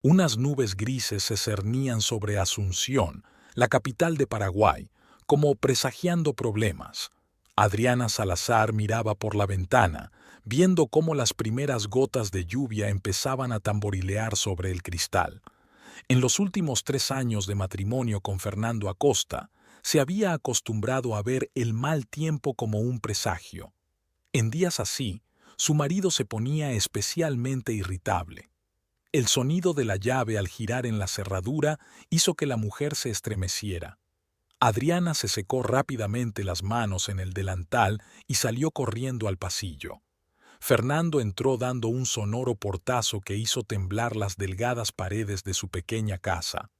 Unas nubes grises se cernían sobre Asunción, la capital de Paraguay, como presagiando problemas. Adriana Salazar miraba por la ventana, viendo cómo las primeras gotas de lluvia empezaban a tamborilear sobre el cristal. En los últimos 3 años de matrimonio con Fernando Acosta, se había acostumbrado a ver el mal tiempo como un presagio. En días así, su marido se ponía especialmente irritable. El sonido de la llave al girar en la cerradura hizo que la mujer se estremeciera. Adriana se secó rápidamente las manos en el delantal y salió corriendo al pasillo. Fernando entró dando un sonoro portazo que hizo temblar las delgadas paredes de su pequeña casa.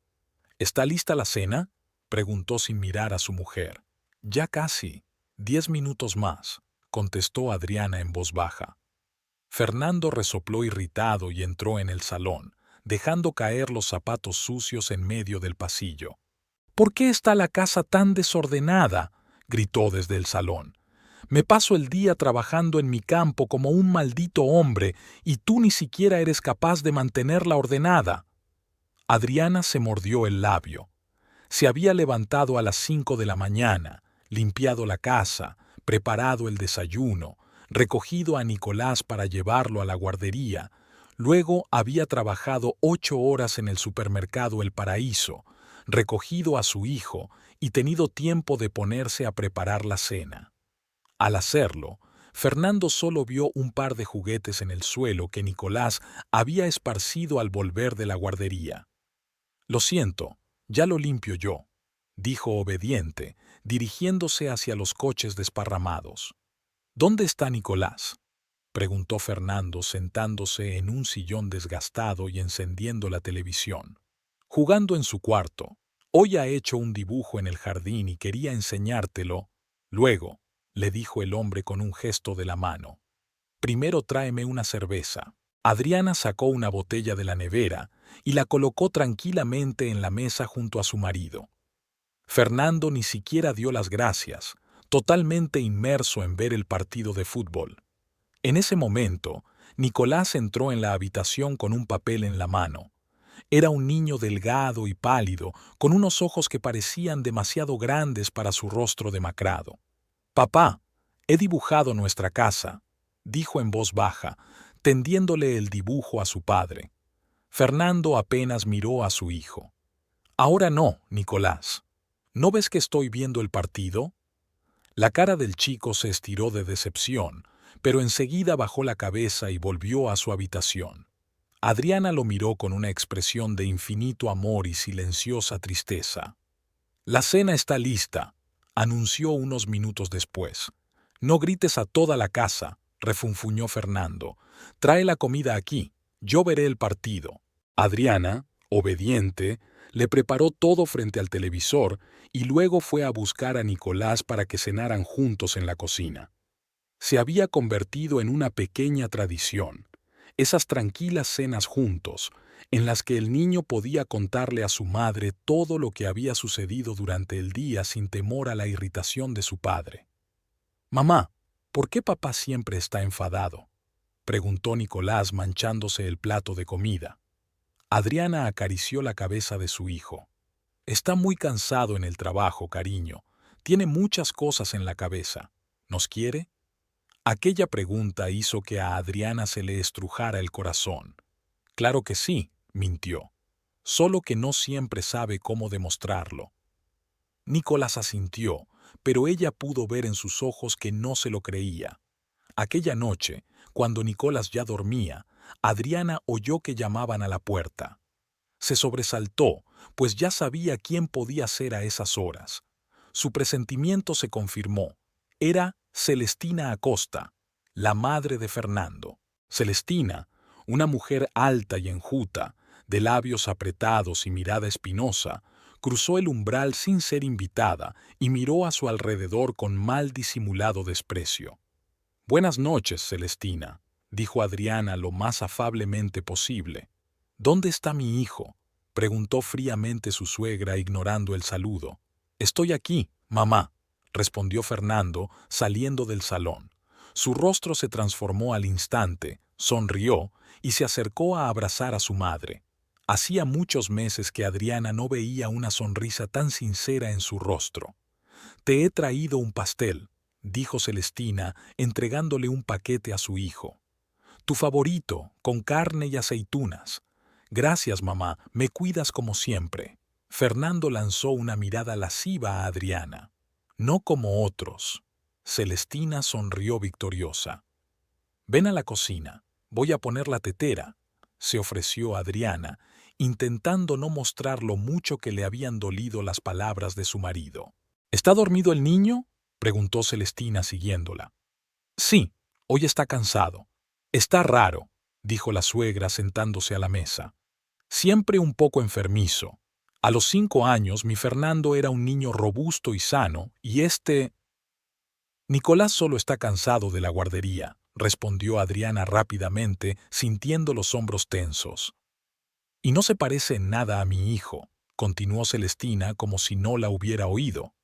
¿Está lista la cena?, preguntó sin mirar a su mujer. Ya casi. 10 minutos más, contestó Adriana en voz baja. Fernando resopló irritado y entró en el salón, dejando caer los zapatos sucios en medio del pasillo. ¿Por qué está la casa tan desordenada?, gritó desde el salón. Me paso el día trabajando en mi campo como un maldito hombre y tú ni siquiera eres capaz de mantenerla ordenada. Adriana se mordió el labio. Se había levantado a las 5 de la mañana, limpiado la casa, preparado el desayuno, recogido a Nicolás para llevarlo a la guardería. Luego había trabajado 8 horas en el supermercado El Paraíso, recogido a su hijo y tenido tiempo de ponerse a preparar la cena. Al hacerlo, Fernando solo vio un par de juguetes en el suelo que Nicolás había esparcido al volver de la guardería. Lo siento, ya lo limpio yo, dijo obediente, dirigiéndose hacia los coches desparramados. ¿Dónde está Nicolás?, preguntó Fernando sentándose en un sillón desgastado y encendiendo la televisión. Jugando en su cuarto. Hoy ha hecho un dibujo en el jardín y quería enseñártelo. Luego, le dijo el hombre con un gesto de la mano. Primero tráeme una cerveza. Adriana sacó una botella de la nevera y la colocó tranquilamente en la mesa junto a su marido. Fernando ni siquiera dio las gracias, totalmente inmerso en ver el partido de fútbol. En ese momento, Nicolás entró en la habitación con un papel en la mano. Era un niño delgado y pálido, con unos ojos que parecían demasiado grandes para su rostro demacrado. «Papá, he dibujado nuestra casa», dijo en voz baja, tendiéndole el dibujo a su padre. Fernando apenas miró a su hijo. «Ahora no, Nicolás. ¿No ves que estoy viendo el partido?». La cara del chico se estiró de decepción, pero enseguida bajó la cabeza y volvió a su habitación. Adriana lo miró con una expresión de infinito amor y silenciosa tristeza. «La cena está lista», anunció unos minutos después. «No grites a toda la casa», refunfuñó Fernando. «Trae la comida aquí, yo veré el partido». Adriana, obediente, le preparó todo frente al televisor y luego fue a buscar a Nicolás para que cenaran juntos en la cocina. Se había convertido en una pequeña tradición, esas tranquilas cenas juntos, en las que el niño podía contarle a su madre todo lo que había sucedido durante el día sin temor a la irritación de su padre. «Mamá, ¿por qué papá siempre está enfadado?», preguntó Nicolás manchándose el plato de comida. Adriana acarició la cabeza de su hijo. «Está muy cansado en el trabajo, cariño. Tiene muchas cosas en la cabeza. ¿Nos quiere?». Aquella pregunta hizo que a Adriana se le estrujara el corazón. «Claro que sí», mintió. «Solo que no siempre sabe cómo demostrarlo». Nicolás asintió, pero ella pudo ver en sus ojos que no se lo creía. Aquella noche, cuando Nicolás ya dormía, Adriana oyó que llamaban a la puerta. Se sobresaltó, pues ya sabía quién podía ser a esas horas. Su presentimiento se confirmó. Era Celestina Acosta, la madre de Fernando. Celestina, una mujer alta y enjuta, de labios apretados y mirada espinosa, cruzó el umbral sin ser invitada y miró a su alrededor con mal disimulado desprecio. «Buenas noches, Celestina», dijo Adriana lo más afablemente posible. «¿Dónde está mi hijo?», preguntó fríamente su suegra ignorando el saludo. «Estoy aquí, mamá», respondió Fernando, saliendo del salón. Su rostro se transformó al instante, sonrió y se acercó a abrazar a su madre. Hacía muchos meses que Adriana no veía una sonrisa tan sincera en su rostro. «Te he traído un pastel», dijo Celestina, entregándole un paquete a su hijo. «Tu favorito, con carne y aceitunas. Gracias, mamá, me cuidas como siempre». Fernando lanzó una mirada lasciva a Adriana. «No como otros». Celestina sonrió victoriosa. «Ven a la cocina, voy a poner la tetera», se ofreció Adriana, intentando no mostrar lo mucho que le habían dolido las palabras de su marido. «¿Está dormido el niño?», preguntó Celestina siguiéndola. «Sí, hoy está cansado». «Está raro», dijo la suegra sentándose a la mesa. «Siempre un poco enfermizo. A los 5 años mi Fernando era un niño robusto y sano, y Nicolás solo está cansado de la guardería», respondió Adriana rápidamente, sintiendo los hombros tensos. «Y no se parece en nada a mi hijo», continuó Celestina como si no la hubiera oído.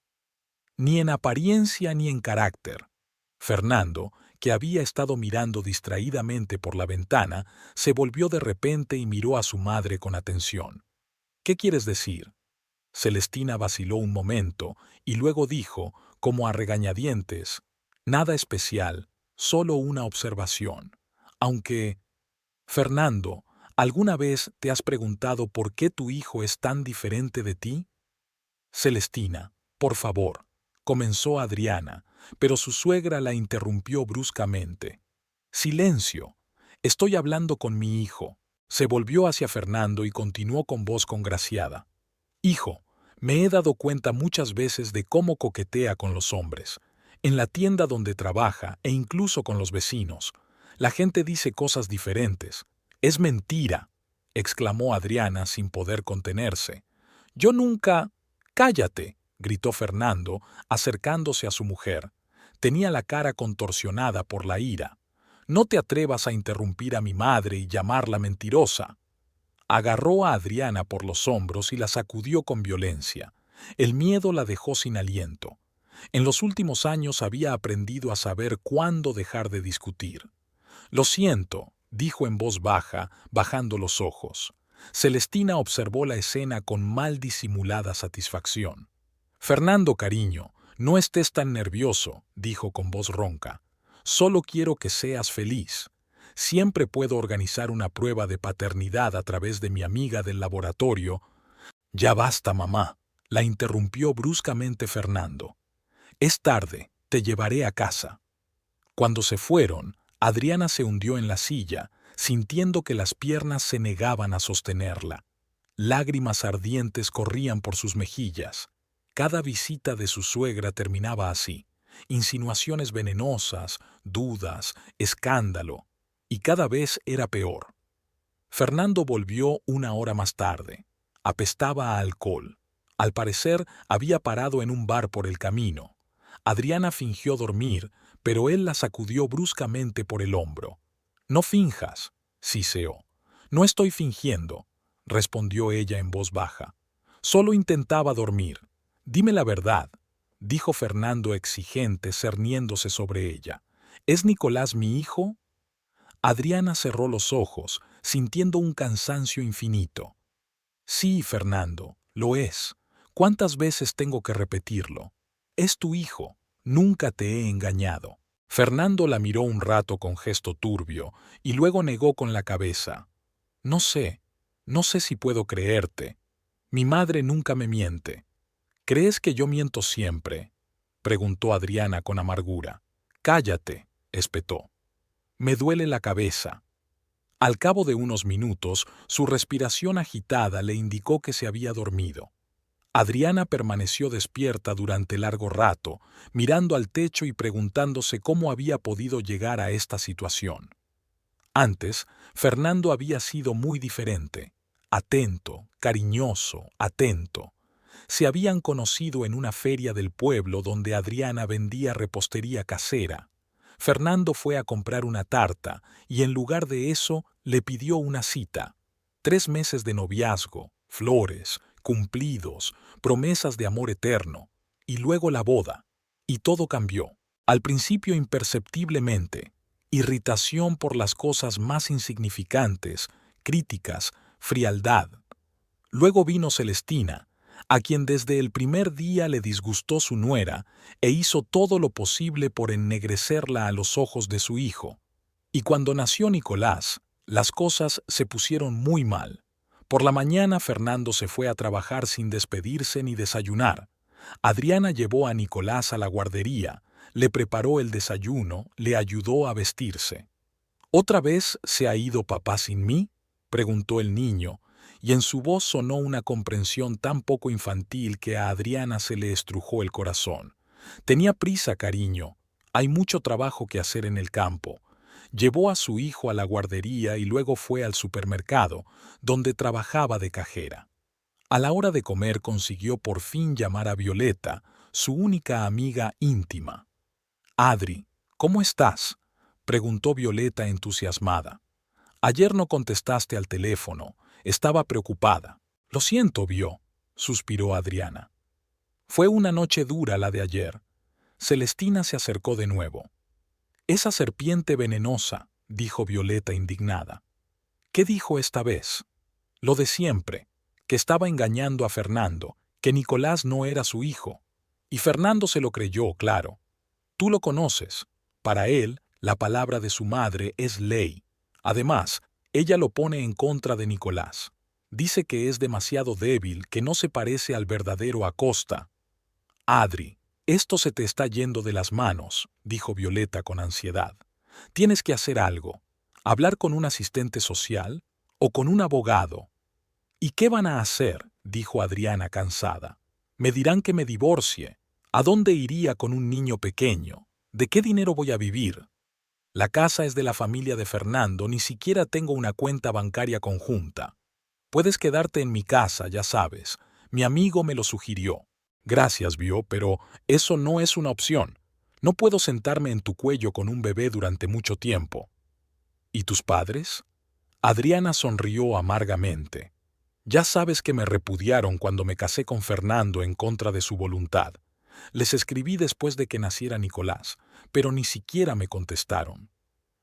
«Ni en apariencia ni en carácter». Fernando, que había estado mirando distraídamente por la ventana, se volvió de repente y miró a su madre con atención. «¿Qué quieres decir?». Celestina vaciló un momento y luego dijo, como a regañadientes: «Nada especial, solo una observación. Aunque, Fernando, ¿alguna vez te has preguntado por qué tu hijo es tan diferente de ti?». «Celestina, por favor», comenzó Adriana, pero su suegra la interrumpió bruscamente. «Silencio, estoy hablando con mi hijo». Se volvió hacia Fernando y continuó con voz congraciada: «Hijo, me he dado cuenta muchas veces de cómo coquetea con los hombres, en la tienda donde trabaja e incluso con los vecinos. La gente dice cosas diferentes. Es mentira», exclamó Adriana sin poder contenerse. «Yo nunca». «Cállate», gritó Fernando, acercándose a su mujer. Tenía la cara contorsionada por la ira. «No te atrevas a interrumpir a mi madre y llamarla mentirosa». Agarró a Adriana por los hombros y la sacudió con violencia. El miedo la dejó sin aliento. En los últimos años había aprendido a saber cuándo dejar de discutir. «Lo siento», dijo en voz baja, bajando los ojos. Celestina observó la escena con mal disimulada satisfacción. «Fernando, cariño, no estés tan nervioso», dijo con voz ronca. «Solo quiero que seas feliz. Siempre puedo organizar una prueba de paternidad a través de mi amiga del laboratorio». «Ya basta, mamá», la interrumpió bruscamente Fernando. «Es tarde, te llevaré a casa». Cuando se fueron, Adriana se hundió en la silla, sintiendo que las piernas se negaban a sostenerla. Lágrimas ardientes corrían por sus mejillas. Cada visita de su suegra terminaba así: insinuaciones venenosas, dudas, escándalo. Y cada vez era peor. Fernando volvió 1 hora más tarde. Apestaba a alcohol. Al parecer, había parado en un bar por el camino. Adriana fingió dormir, pero él la sacudió bruscamente por el hombro. «No finjas», siseó. «No estoy fingiendo», respondió ella en voz baja. «Solo intentaba dormir. Dime la verdad», dijo Fernando exigente, cerniéndose sobre ella. «¿Es Nicolás mi hijo?». Adriana cerró los ojos, sintiendo un cansancio infinito. «Sí, Fernando, lo es. ¿Cuántas veces tengo que repetirlo? Es tu hijo. Nunca te he engañado». Fernando la miró un rato con gesto turbio y luego negó con la cabeza. No sé si puedo creerte. Mi madre nunca me miente». «¿Crees que yo miento siempre?», preguntó Adriana con amargura. «Cállate», espetó. «Me duele la cabeza». Al cabo de unos minutos, su respiración agitada le indicó que se había dormido. Adriana permaneció despierta durante largo rato, mirando al techo y preguntándose cómo había podido llegar a esta situación. Antes, Fernando había sido muy diferente. Atento, cariñoso, atento. Se habían conocido en una feria del pueblo donde Adriana vendía repostería casera. Fernando fue a comprar una tarta y en lugar de eso le pidió una cita. 3 meses de noviazgo, flores, cumplidos, promesas de amor eterno, y luego la boda. Y todo cambió. Al principio imperceptiblemente. Irritación por las cosas más insignificantes, críticas, frialdad. Luego vino Celestina, a quien desde el primer día le disgustó su nuera e hizo todo lo posible por ennegrecerla a los ojos de su hijo. Y cuando nació Nicolás, las cosas se pusieron muy mal. Por la mañana Fernando se fue a trabajar sin despedirse ni desayunar. Adriana llevó a Nicolás a la guardería, le preparó el desayuno, le ayudó a vestirse. ¿Otra vez se ha ido papá sin mí?, preguntó el niño, y en su voz sonó una comprensión tan poco infantil que a Adriana se le estrujó el corazón. Tenía prisa, cariño. Hay mucho trabajo que hacer en el campo. Llevó a su hijo a la guardería y luego fue al supermercado, donde trabajaba de cajera. A la hora de comer consiguió por fin llamar a Violeta, su única amiga íntima. «Adri, ¿cómo estás?», preguntó Violeta entusiasmada. «Ayer no contestaste al teléfono, estaba preocupada». «Lo siento, suspiró Adriana. «Fue una noche dura la de ayer». Celestina se acercó de nuevo. «Esa serpiente venenosa», dijo Violeta indignada. «¿Qué dijo esta vez?». «Lo de siempre, que estaba engañando a Fernando, que Nicolás no era su hijo. Y Fernando se lo creyó, claro. Tú lo conoces. Para él, la palabra de su madre es ley. Además, ella lo pone en contra de Nicolás. Dice que es demasiado débil, que no se parece al verdadero Acosta». «Adri, esto se te está yendo de las manos», dijo Violeta con ansiedad. «Tienes que hacer algo. ¿Hablar con un asistente social o con un abogado?» «¿Y qué van a hacer?», dijo Adriana cansada. «Me dirán que me divorcie. ¿A dónde iría con un niño pequeño? ¿De qué dinero voy a vivir? La casa es de la familia de Fernando, ni siquiera tengo una cuenta bancaria conjunta. Puedes quedarte en mi casa, ya sabes. Mi amigo me lo sugirió». «Gracias, pero eso no es una opción. No puedo sentarme en tu cuello con un bebé durante mucho tiempo». «¿Y tus padres?». Adriana sonrió amargamente. «Ya sabes que me repudiaron cuando me casé con Fernando en contra de su voluntad. Les escribí después de que naciera Nicolás, pero ni siquiera me contestaron».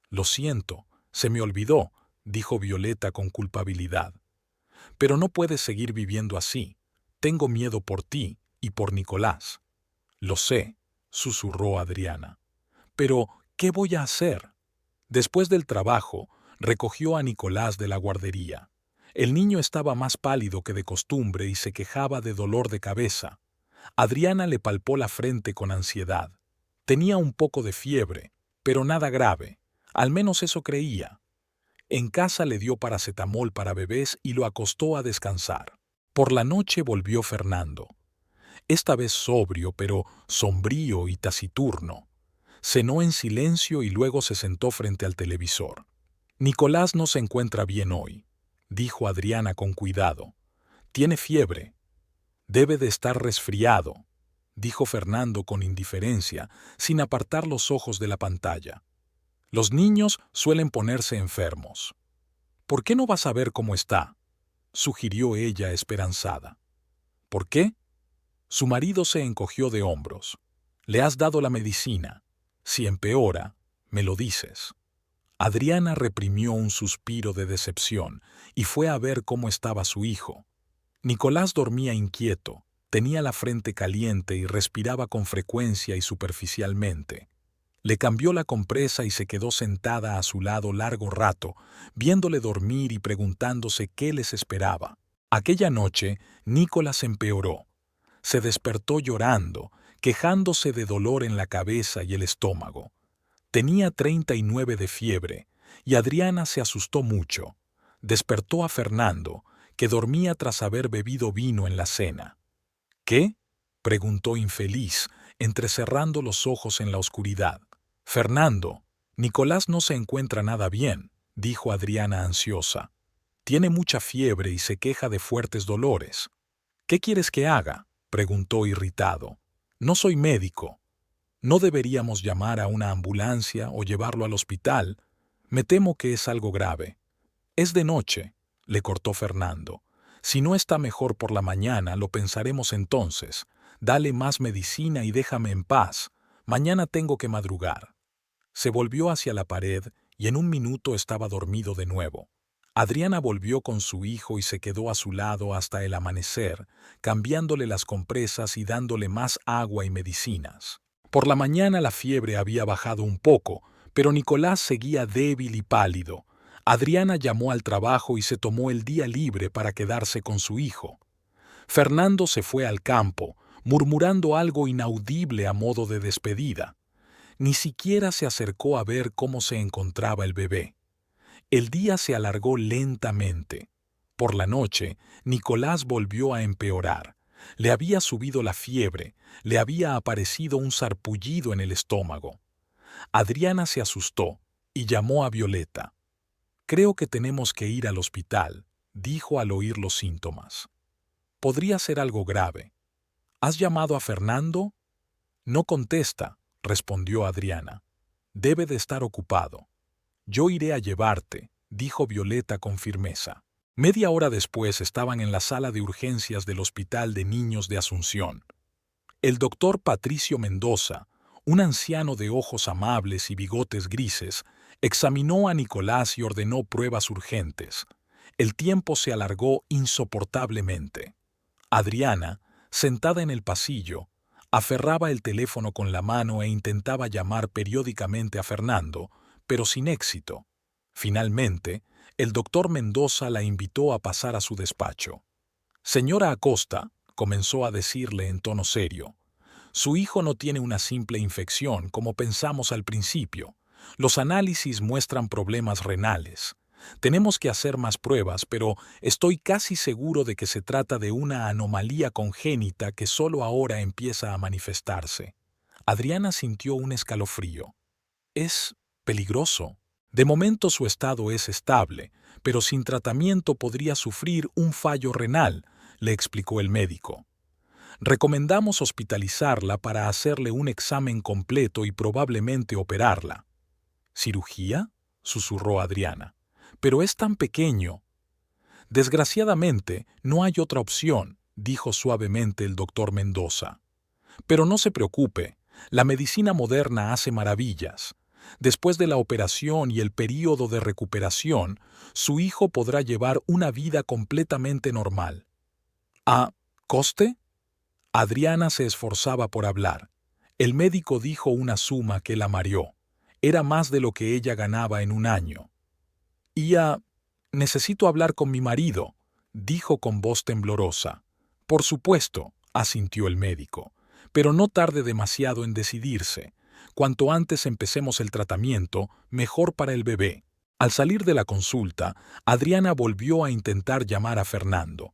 «Lo siento, se me olvidó», dijo Violeta con culpabilidad. «Pero no puedes seguir viviendo así. Tengo miedo por ti y por Nicolás». «Lo sé», susurró Adriana. «Pero, ¿qué voy a hacer?». Después del trabajo, recogió a Nicolás de la guardería. El niño estaba más pálido que de costumbre y se quejaba de dolor de cabeza. Adriana le palpó la frente con ansiedad. Tenía un poco de fiebre, pero nada grave. Al menos eso creía. En casa le dio paracetamol para bebés y lo acostó a descansar. Por la noche volvió Fernando. Esta vez sobrio, pero sombrío y taciturno. Cenó en silencio y luego se sentó frente al televisor. «Nicolás no se encuentra bien hoy», dijo Adriana con cuidado. «Tiene fiebre. Debe de estar resfriado», dijo Fernando con indiferencia, sin apartar los ojos de la pantalla. «Los niños suelen ponerse enfermos». «¿Por qué no vas a ver cómo está?», sugirió ella esperanzada. «¿Por qué?». Su marido se encogió de hombros. «Le has dado la medicina. Si empeora, me lo dices». Adriana reprimió un suspiro de decepción y fue a ver cómo estaba su hijo. Nicolás dormía inquieto, tenía la frente caliente y respiraba con frecuencia y superficialmente. Le cambió la compresa y se quedó sentada a su lado largo rato, viéndole dormir y preguntándose qué les esperaba. Aquella noche, Nicolás empeoró. Se despertó llorando, quejándose de dolor en la cabeza y el estómago. Tenía 39 de fiebre, y Adriana se asustó mucho. Despertó a Fernando, que dormía tras haber bebido vino en la cena. «¿Qué?», preguntó infeliz, entrecerrando los ojos en la oscuridad. «Fernando, Nicolás no se encuentra nada bien», dijo Adriana ansiosa. «Tiene mucha fiebre y se queja de fuertes dolores». «¿Qué quieres que haga?», preguntó irritado. «No soy médico. ¿No deberíamos llamar a una ambulancia o llevarlo al hospital? Me temo que es algo grave». «Es de noche», le cortó Fernando. «Si no está mejor por la mañana, lo pensaremos entonces. Dale más medicina y déjame en paz. Mañana tengo que madrugar». Se volvió hacia la pared y en un minuto estaba dormido de nuevo. Adriana volvió con su hijo y se quedó a su lado hasta el amanecer, cambiándole las compresas y dándole más agua y medicinas. Por la mañana la fiebre había bajado un poco, pero Nicolás seguía débil y pálido. Adriana llamó al trabajo y se tomó el día libre para quedarse con su hijo. Fernando se fue al campo, murmurando algo inaudible a modo de despedida. Ni siquiera se acercó a ver cómo se encontraba el bebé. El día se alargó lentamente. Por la noche, Nicolás volvió a empeorar. Le había subido la fiebre, le había aparecido un sarpullido en el estómago. Adriana se asustó y llamó a Violeta. «Creo que tenemos que ir al hospital», dijo al oír los síntomas. «Podría ser algo grave». «¿Has llamado a Fernando?» «No contesta», respondió Adriana. «Debe de estar ocupado». «Yo iré a llevarte», dijo Violeta con firmeza. Media hora después estaban en la sala de urgencias del Hospital de Niños de Asunción. El doctor Patricio Mendoza, un anciano de ojos amables y bigotes grises, examinó a Nicolás y ordenó pruebas urgentes. El tiempo se alargó insoportablemente. Adriana, sentada en el pasillo, aferraba el teléfono con la mano e intentaba llamar periódicamente a Fernando, pero sin éxito. Finalmente, el doctor Mendoza la invitó a pasar a su despacho. «Señora Acosta», comenzó a decirle en tono serio, «su hijo no tiene una simple infección como pensamos al principio. Los análisis muestran problemas renales. Tenemos que hacer más pruebas, pero estoy casi seguro de que se trata de una anomalía congénita que solo ahora empieza a manifestarse». Adriana sintió un escalofrío. «Es peligroso. De momento su estado es estable, pero sin tratamiento podría sufrir un fallo renal», le explicó el médico. «Recomendamos hospitalizarla para hacerle un examen completo y probablemente operarla». «¿Cirugía?», susurró Adriana. «Pero es tan pequeño». «Desgraciadamente, no hay otra opción», dijo suavemente el doctor Mendoza. «Pero no se preocupe, la medicina moderna hace maravillas. Después de la operación y el período de recuperación, su hijo podrá llevar una vida completamente normal». «¿A coste?». Adriana se esforzaba por hablar. El médico dijo una suma que la mareó. Era más de lo que ella ganaba en un año. «Necesito hablar con mi marido», dijo con voz temblorosa. «Por supuesto», asintió el médico, «pero no tarde demasiado en decidirse. Cuanto antes empecemos el tratamiento, mejor para el bebé». Al salir de la consulta, Adriana volvió a intentar llamar a Fernando.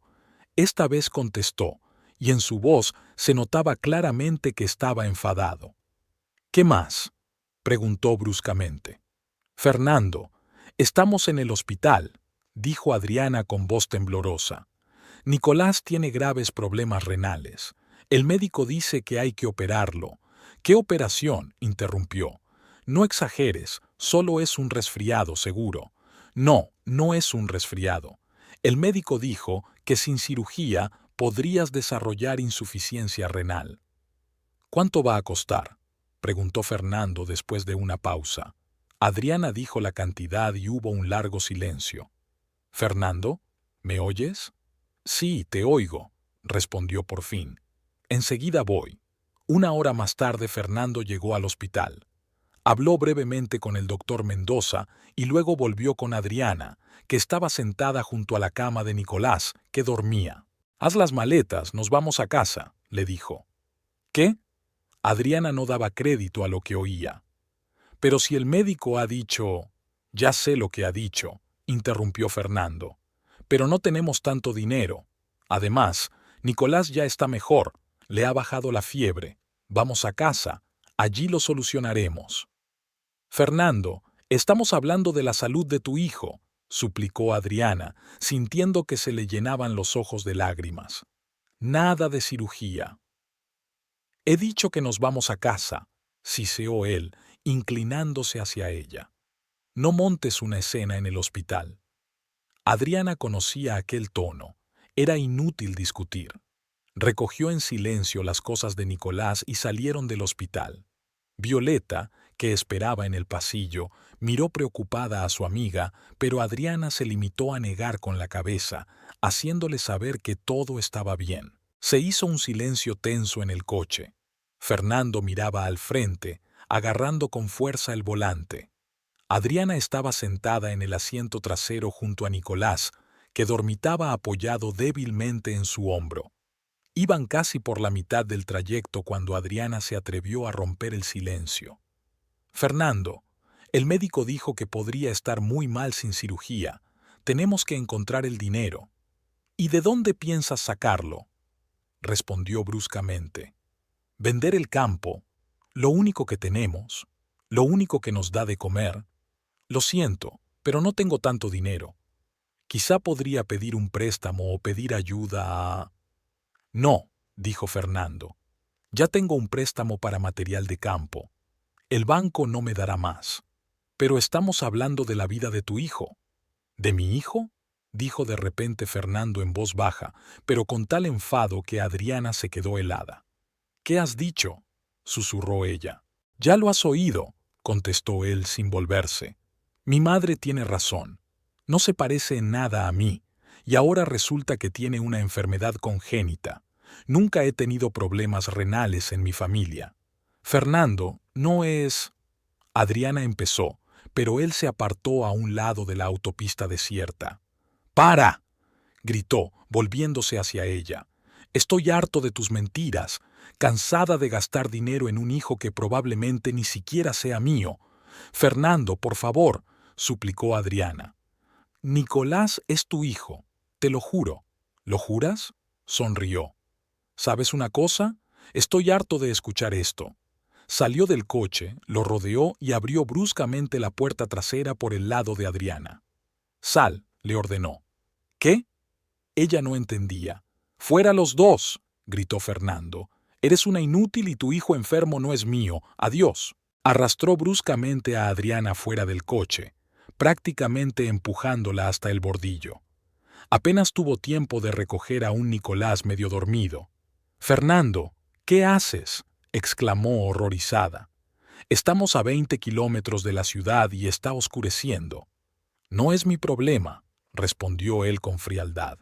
Esta vez contestó, y en su voz se notaba claramente que estaba enfadado. «¿Qué más?», preguntó bruscamente. «Fernando, estamos en el hospital», dijo Adriana con voz temblorosa. «Nicolás tiene graves problemas renales. El médico dice que hay que operarlo». «¿Qué operación?», interrumpió. «No exageres, solo es un resfriado, seguro». «No, no es un resfriado. El médico dijo que sin cirugía podrías desarrollar insuficiencia renal». «¿Cuánto va a costar?», preguntó Fernando después de una pausa. Adriana dijo la cantidad y hubo un largo silencio. «Fernando, ¿me oyes?». «Sí, te oigo», respondió por fin. «Enseguida voy». Una hora más tarde Fernando llegó al hospital. Habló brevemente con el doctor Mendoza y luego volvió con Adriana, que estaba sentada junto a la cama de Nicolás, que dormía. «Haz las maletas, nos vamos a casa», le dijo. «¿Qué?». Adriana no daba crédito a lo que oía. «Pero si el médico ha dicho...». «Ya sé lo que ha dicho», interrumpió Fernando. «Pero no tenemos tanto dinero. Además, Nicolás ya está mejor, le ha bajado la fiebre. Vamos a casa, allí lo solucionaremos». «Fernando, estamos hablando de la salud de tu hijo», suplicó Adriana, sintiendo que se le llenaban los ojos de lágrimas. «Nada de cirugía». «He dicho que nos vamos a casa», siseó él, inclinándose hacia ella. «No montes una escena en el hospital». Adriana conocía aquel tono. Era inútil discutir. Recogió en silencio las cosas de Nicolás y salieron del hospital. Violeta, que esperaba en el pasillo, miró preocupada a su amiga, pero Adriana se limitó a negar con la cabeza, haciéndole saber que todo estaba bien. Se hizo un silencio tenso en el coche. Fernando miraba al frente, agarrando con fuerza el volante. Adriana estaba sentada en el asiento trasero junto a Nicolás, que dormitaba apoyado débilmente en su hombro. Iban casi por la mitad del trayecto cuando Adriana se atrevió a romper el silencio. «Fernando, el médico dijo que podría estar muy mal sin cirugía. Tenemos que encontrar el dinero». «¿Y de dónde piensas sacarlo?», respondió bruscamente. «Vender el campo, lo único que tenemos, lo único que nos da de comer. Lo siento, pero no tengo tanto dinero. Quizá podría pedir un préstamo o pedir ayuda a...». «No», dijo Fernando. «Ya tengo un préstamo para material de campo. El banco no me dará más. Pero estamos hablando de la vida de tu hijo». «¿De mi hijo?», dijo de repente Fernando en voz baja, pero con tal enfado que Adriana se quedó helada. «¿Qué has dicho?», susurró ella. «Ya lo has oído», contestó él sin volverse. «Mi madre tiene razón. No se parece en nada a mí, y ahora resulta que tiene una enfermedad congénita. Nunca he tenido problemas renales en mi familia. Fernando no es...». Adriana empezó, pero él se apartó a un lado de la autopista desierta. «¡Para!», gritó, volviéndose hacia ella. «Estoy harto de tus mentiras, cansada de gastar dinero en un hijo que probablemente ni siquiera sea mío. Fernando, por favor», suplicó Adriana. «Nicolás es tu hijo, te lo juro». «¿Lo juras?», sonrió. «¿Sabes una cosa? Estoy harto de escuchar esto». Salió del coche, lo rodeó y abrió bruscamente la puerta trasera por el lado de Adriana. «Sal», le ordenó. «¿Qué?». Ella no entendía. «¡Fuera los dos!», gritó Fernando. «Eres una inútil y tu hijo enfermo no es mío. Adiós». Arrastró bruscamente a Adriana fuera del coche, prácticamente empujándola hasta el bordillo. Apenas tuvo tiempo de recoger a un Nicolás medio dormido. «Fernando, ¿qué haces?», exclamó horrorizada. «Estamos a 20 kilómetros de la ciudad y está oscureciendo». «No es mi problema», respondió él con frialdad.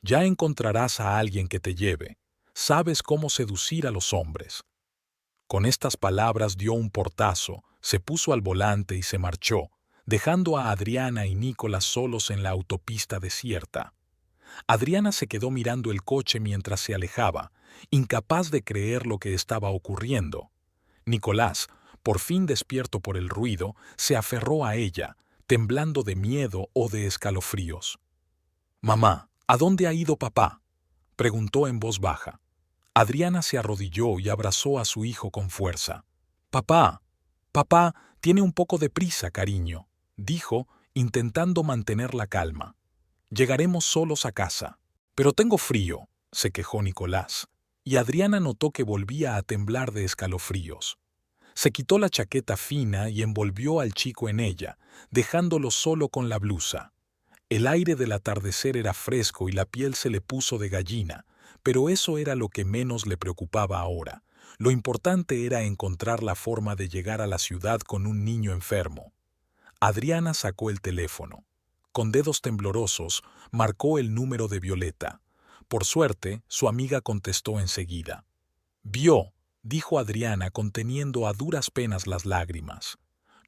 «Ya encontrarás a alguien que te lleve. Sabes cómo seducir a los hombres». Con estas palabras dio un portazo, se puso al volante y se marchó, dejando a Adriana y Nicolás solos en la autopista desierta. Adriana se quedó mirando el coche mientras se alejaba, incapaz de creer lo que estaba ocurriendo. Nicolás, por fin despierto por el ruido, se aferró a ella, temblando de miedo o de escalofríos. «Mamá, ¿a dónde ha ido papá?», preguntó en voz baja. Adriana se arrodilló y abrazó a su hijo con fuerza. «Papá, papá, tiene un poco de prisa, cariño», dijo, intentando mantener la calma. «Llegaremos solos a casa». «Pero tengo frío», se quejó Nicolás, y Adriana notó que volvía a temblar de escalofríos. Se quitó la chaqueta fina y envolvió al chico en ella, dejándolo solo con la blusa. El aire del atardecer era fresco y la piel se le puso de gallina, pero eso era lo que menos le preocupaba ahora. Lo importante era encontrar la forma de llegar a la ciudad con un niño enfermo. Adriana sacó el teléfono. Con dedos temblorosos, marcó el número de Violeta. Por suerte, su amiga contestó enseguida. «Vio», dijo Adriana conteniendo a duras penas las lágrimas.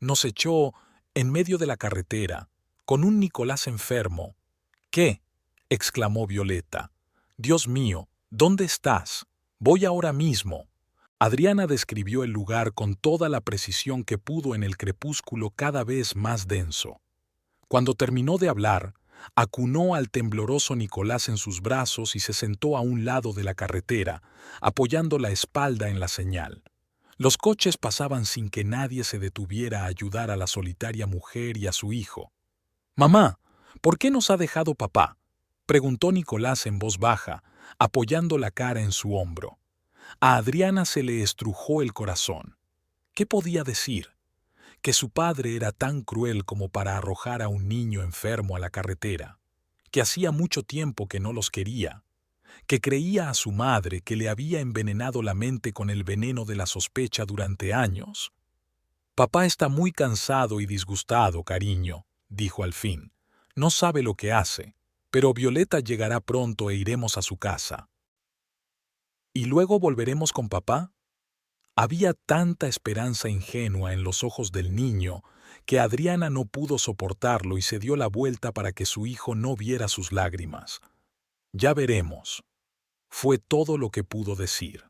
«Nos echó en medio de la carretera, con un Nicolás enfermo». «¿Qué?», exclamó Violeta. «Dios mío, ¿dónde estás? Voy ahora mismo». Adriana describió el lugar con toda la precisión que pudo en el crepúsculo cada vez más denso. Cuando terminó de hablar, acunó al tembloroso Nicolás en sus brazos y se sentó a un lado de la carretera, apoyando la espalda en la señal. Los coches pasaban sin que nadie se detuviera a ayudar a la solitaria mujer y a su hijo. «Mamá, ¿por qué nos ha dejado papá?», preguntó Nicolás en voz baja, apoyando la cara en su hombro. A Adriana se le estrujó el corazón. ¿Qué podía decir? Que su padre era tan cruel como para arrojar a un niño enfermo a la carretera, que hacía mucho tiempo que no los quería, que creía a su madre que le había envenenado la mente con el veneno de la sospecha durante años. Papá está muy cansado y disgustado, cariño, dijo al fin. No sabe lo que hace, pero Violeta llegará pronto e iremos a su casa. ¿Y luego volveremos con papá? Había tanta esperanza ingenua en los ojos del niño que Adriana no pudo soportarlo y se dio la vuelta para que su hijo no viera sus lágrimas. Ya veremos. Fue todo lo que pudo decir.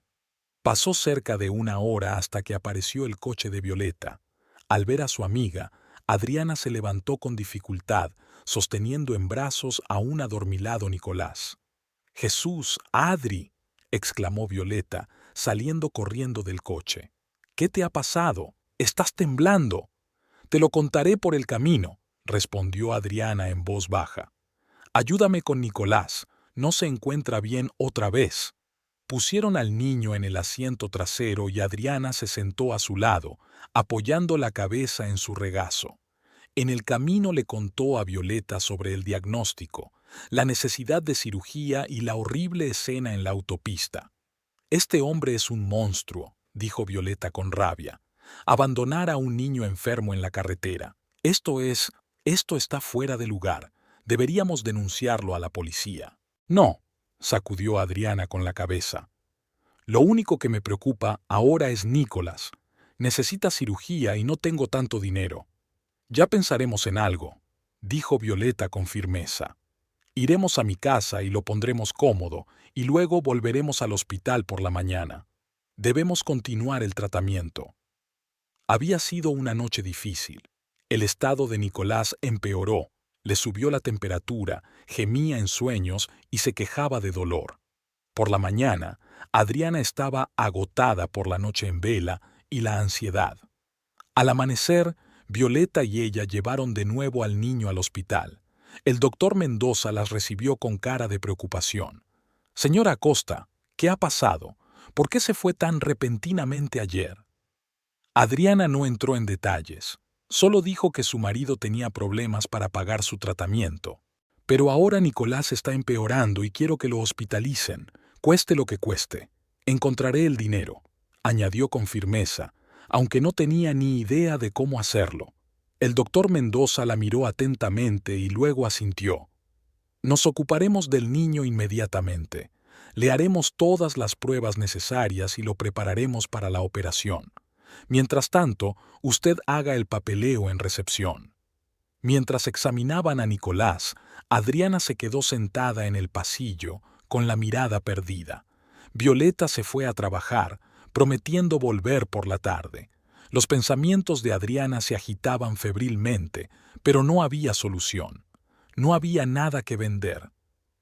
Pasó cerca de una hora hasta que apareció el coche de Violeta. Al ver a su amiga, Adriana se levantó con dificultad, sosteniendo en brazos a un adormilado Nicolás. «¡Jesús, Adri!», exclamó Violeta, saliendo corriendo del coche. «¿Qué te ha pasado? Estás temblando». «Te lo contaré por el camino», respondió Adriana en voz baja. «Ayúdame con Nicolás, no se encuentra bien otra vez». Pusieron al niño en el asiento trasero y Adriana se sentó a su lado, apoyando la cabeza en su regazo. En el camino le contó a Violeta sobre el diagnóstico, la necesidad de cirugía y la horrible escena en la autopista. «Este hombre es un monstruo», dijo Violeta con rabia. «Abandonar a un niño enfermo en la carretera. Esto está fuera de lugar. Deberíamos denunciarlo a la policía». «No», sacudió Adriana con la cabeza. «Lo único que me preocupa ahora es Nicolás. Necesita cirugía y no tengo tanto dinero». «Ya pensaremos en algo», dijo Violeta con firmeza. «Iremos a mi casa y lo pondremos cómodo, y luego volveremos al hospital por la mañana. Debemos continuar el tratamiento». Había sido una noche difícil. El estado de Nicolás empeoró, le subió la temperatura, gemía en sueños y se quejaba de dolor. Por la mañana, Adriana estaba agotada por la noche en vela y la ansiedad. Al amanecer, Violeta y ella llevaron de nuevo al niño al hospital. El doctor Mendoza las recibió con cara de preocupación. «Señora Acosta, ¿qué ha pasado? ¿Por qué se fue tan repentinamente ayer?». Adriana no entró en detalles. Solo dijo que su marido tenía problemas para pagar su tratamiento. «Pero ahora Nicolás está empeorando y quiero que lo hospitalicen, cueste lo que cueste. Encontraré el dinero», añadió con firmeza, aunque no tenía ni idea de cómo hacerlo. El doctor Mendoza la miró atentamente y luego asintió. «Nos ocuparemos del niño inmediatamente. Le haremos todas las pruebas necesarias y lo prepararemos para la operación. Mientras tanto, usted haga el papeleo en recepción». Mientras examinaban a Nicolás, Adriana se quedó sentada en el pasillo, con la mirada perdida. Violeta se fue a trabajar, prometiendo volver por la tarde. Los pensamientos de Adriana se agitaban febrilmente, pero no había solución. No había nada que vender.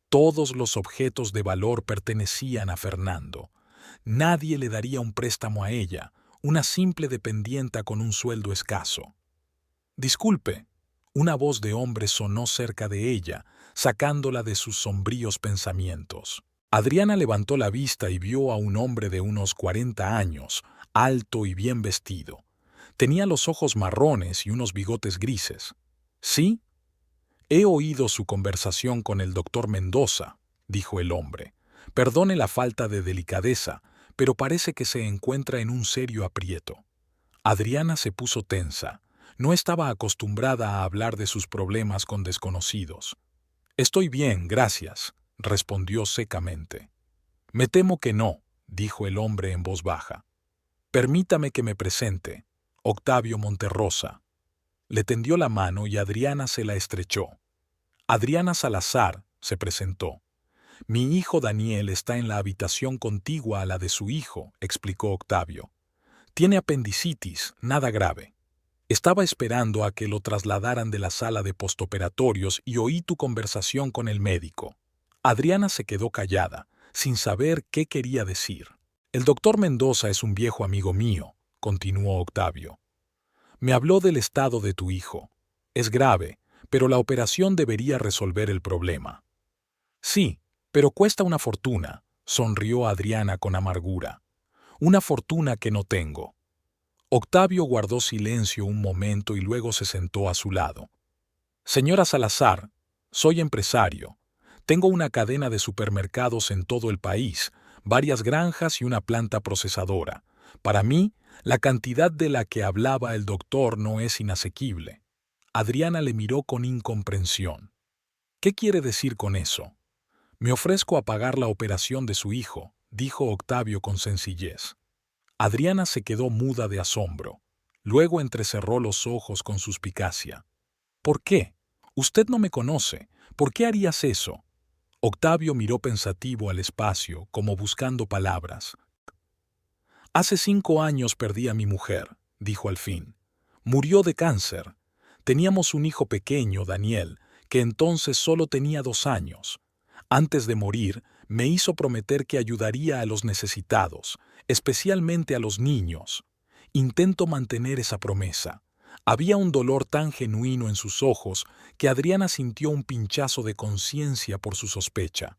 Todos los objetos de valor pertenecían a Fernando. Nadie le daría un préstamo a ella, una simple dependienta con un sueldo escaso. «Disculpe», una voz de hombre sonó cerca de ella, sacándola de sus sombríos pensamientos. Adriana levantó la vista y vio a un hombre de unos 40 años, alto y bien vestido. Tenía los ojos marrones y unos bigotes grises. «¿Sí? He oído su conversación con el doctor Mendoza», dijo el hombre. «Perdone la falta de delicadeza, pero parece que se encuentra en un serio aprieto». Adriana se puso tensa. No estaba acostumbrada a hablar de sus problemas con desconocidos. «Estoy bien, gracias», respondió secamente. «Me temo que no», dijo el hombre en voz baja. «Permítame que me presente. Octavio Monterrosa». Le tendió la mano y Adriana se la estrechó. «Adriana Salazar», se presentó. «Mi hijo Daniel está en la habitación contigua a la de su hijo», explicó Octavio. «Tiene apendicitis, nada grave. Estaba esperando a que lo trasladaran de la sala de postoperatorios y oí tu conversación con el médico». Adriana se quedó callada, sin saber qué quería decir. «El doctor Mendoza es un viejo amigo mío», continuó Octavio. «Me habló del estado de tu hijo. Es grave, pero la operación debería resolver el problema». «Sí, pero cuesta una fortuna», sonrió Adriana con amargura. «Una fortuna que no tengo». Octavio guardó silencio un momento y luego se sentó a su lado. «Señora Salazar, soy empresario. Tengo una cadena de supermercados en todo el país, varias granjas y una planta procesadora. Para mí, la cantidad de la que hablaba el doctor no es inasequible. Adriana le miró con incomprensión. ¿Qué quiere decir con eso? Me ofrezco a pagar la operación de su hijo, dijo Octavio con sencillez. Adriana se quedó muda de asombro. Luego entrecerró los ojos con suspicacia. ¿Por qué? Usted no me conoce. ¿Por qué harías eso? Octavio miró pensativo al espacio, como buscando palabras. Hace 5 años perdí a mi mujer, dijo al fin. Murió de cáncer. Teníamos un hijo pequeño, Daniel, que entonces solo tenía 2 años. Antes de morir, me hizo prometer que ayudaría a los necesitados, especialmente a los niños. Intento mantener esa promesa. Había un dolor tan genuino en sus ojos que Adriana sintió un pinchazo de conciencia por su sospecha.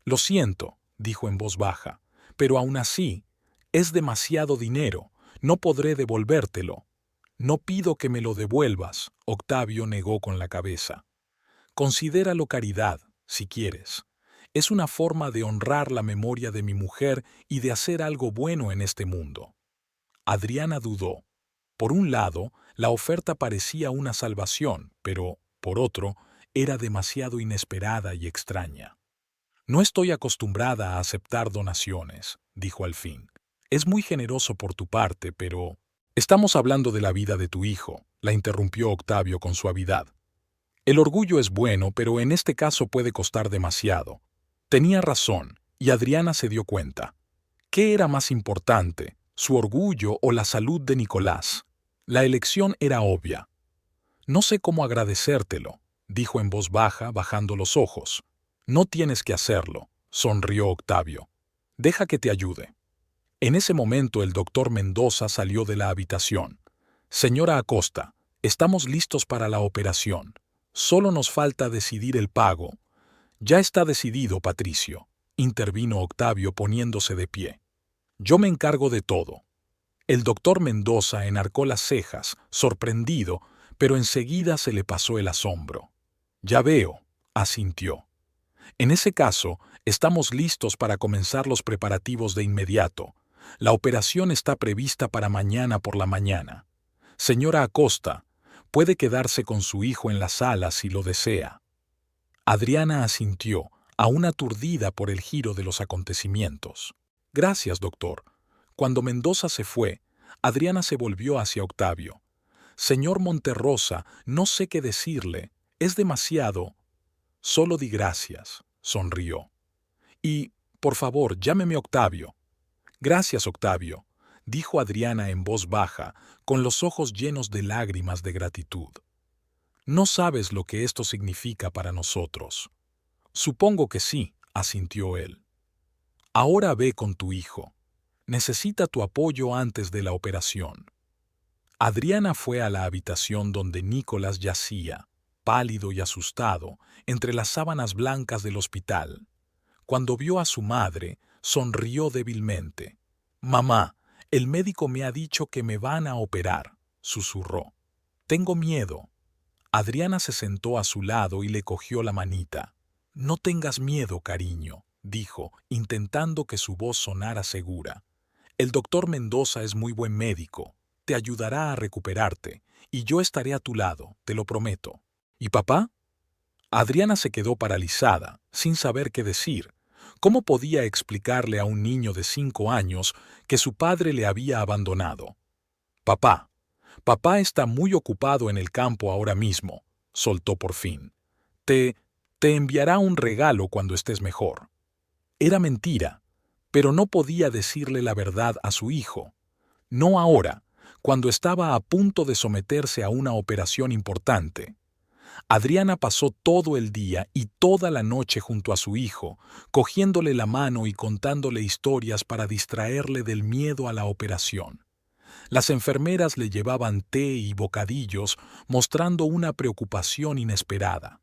Lo siento, dijo en voz baja, pero aún así, es demasiado dinero, no podré devolvértelo. No pido que me lo devuelvas, Octavio negó con la cabeza. Considéralo caridad, si quieres. Es una forma de honrar la memoria de mi mujer y de hacer algo bueno en este mundo. Adriana dudó. Por un lado, la oferta parecía una salvación, pero, por otro, era demasiado inesperada y extraña. No estoy acostumbrada a aceptar donaciones, dijo al fin. Es muy generoso por tu parte, pero... Estamos hablando de la vida de tu hijo, la interrumpió Octavio con suavidad. El orgullo es bueno, pero en este caso puede costar demasiado. Tenía razón, y Adriana se dio cuenta. ¿Qué era más importante, su orgullo o la salud de Nicolás? La elección era obvia. No sé cómo agradecértelo, dijo en voz baja, bajando los ojos. No tienes que hacerlo, sonrió Octavio. Deja que te ayude. En ese momento el doctor Mendoza salió de la habitación. Señora Acosta, estamos listos para la operación. Solo nos falta decidir el pago. Ya está decidido, Patricio, intervino Octavio poniéndose de pie. Yo me encargo de todo. El doctor Mendoza enarcó las cejas, sorprendido, pero enseguida se le pasó el asombro. Ya veo, asintió. En ese caso, estamos listos para comenzar los preparativos de inmediato. La operación está prevista para mañana por la mañana. Señora Acosta, puede quedarse con su hijo en la sala si lo desea. Adriana asintió, aún aturdida por el giro de los acontecimientos. Gracias, doctor. Cuando Mendoza se fue, Adriana se volvió hacia Octavio. Señor Monterrosa, no sé qué decirle. Es demasiado. Solo di gracias, sonrió. Y, por favor, llámeme Octavio. Gracias, Octavio, dijo Adriana en voz baja, con los ojos llenos de lágrimas de gratitud. No sabes lo que esto significa para nosotros. Supongo que sí, asintió él. Ahora ve con tu hijo. Necesita tu apoyo antes de la operación. Adriana fue a la habitación donde Nicolás yacía, pálido y asustado, entre las sábanas blancas del hospital. Cuando vio a su madre, sonrió débilmente. «Mamá, el médico me ha dicho que me van a operar», susurró. «Tengo miedo». Adriana se sentó a su lado y le cogió la manita. «No tengas miedo, cariño», dijo, intentando que su voz sonara segura. «El doctor Mendoza es muy buen médico. Te ayudará a recuperarte, y yo estaré a tu lado, te lo prometo». «¿Y papá?» Adriana se quedó paralizada, sin saber qué decir. ¿Cómo podía explicarle a un niño de 5 años que su padre le había abandonado? Papá está muy ocupado en el campo ahora mismo», soltó por fin. Te enviará un regalo cuando estés mejor». Era mentira, pero no podía decirle la verdad a su hijo. No ahora, cuando estaba a punto de someterse a una operación importante. Adriana pasó todo el día y toda la noche junto a su hijo, cogiéndole la mano y contándole historias para distraerle del miedo a la operación. Las enfermeras le llevaban té y bocadillos, mostrando una preocupación inesperada.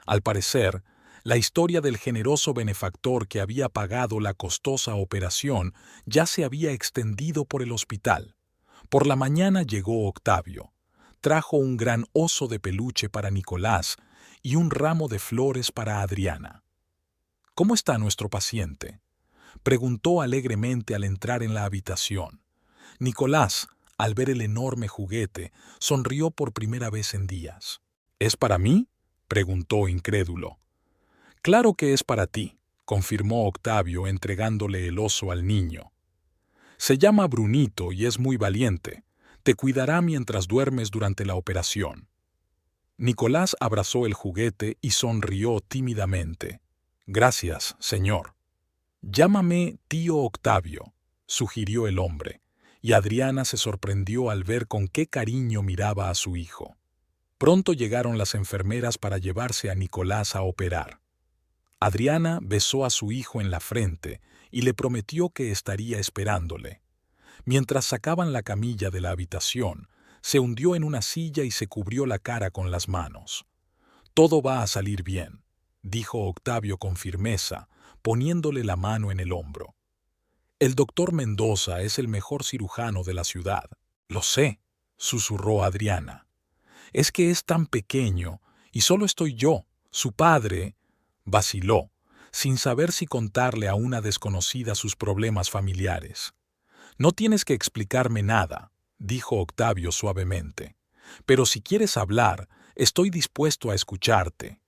Al parecer, la historia del generoso benefactor que había pagado la costosa operación ya se había extendido por el hospital. Por la mañana llegó Octavio. Trajo un gran oso de peluche para Nicolás y un ramo de flores para Adriana. «¿Cómo está nuestro paciente?», preguntó alegremente al entrar en la habitación. Nicolás, al ver el enorme juguete, sonrió por primera vez en días. ¿Es para mí?, preguntó incrédulo. Claro que es para ti, confirmó Octavio entregándole el oso al niño. Se llama Brunito y es muy valiente. Te cuidará mientras duermes durante la operación. Nicolás abrazó el juguete y sonrió tímidamente. Gracias, señor. Llámame tío Octavio, sugirió el hombre, y Adriana se sorprendió al ver con qué cariño miraba a su hijo. Pronto llegaron las enfermeras para llevarse a Nicolás a operar. Adriana besó a su hijo en la frente y le prometió que estaría esperándole. Mientras sacaban la camilla de la habitación, se hundió en una silla y se cubrió la cara con las manos. Todo va a salir bien, dijo Octavio con firmeza, poniéndole la mano en el hombro. El doctor Mendoza es el mejor cirujano de la ciudad. Lo sé, susurró Adriana. Es que es tan pequeño y solo estoy yo, su padre. Vaciló, sin saber si contarle a una desconocida sus problemas familiares. No tienes que explicarme nada, dijo Octavio suavemente. Pero si quieres hablar, estoy dispuesto a escucharte.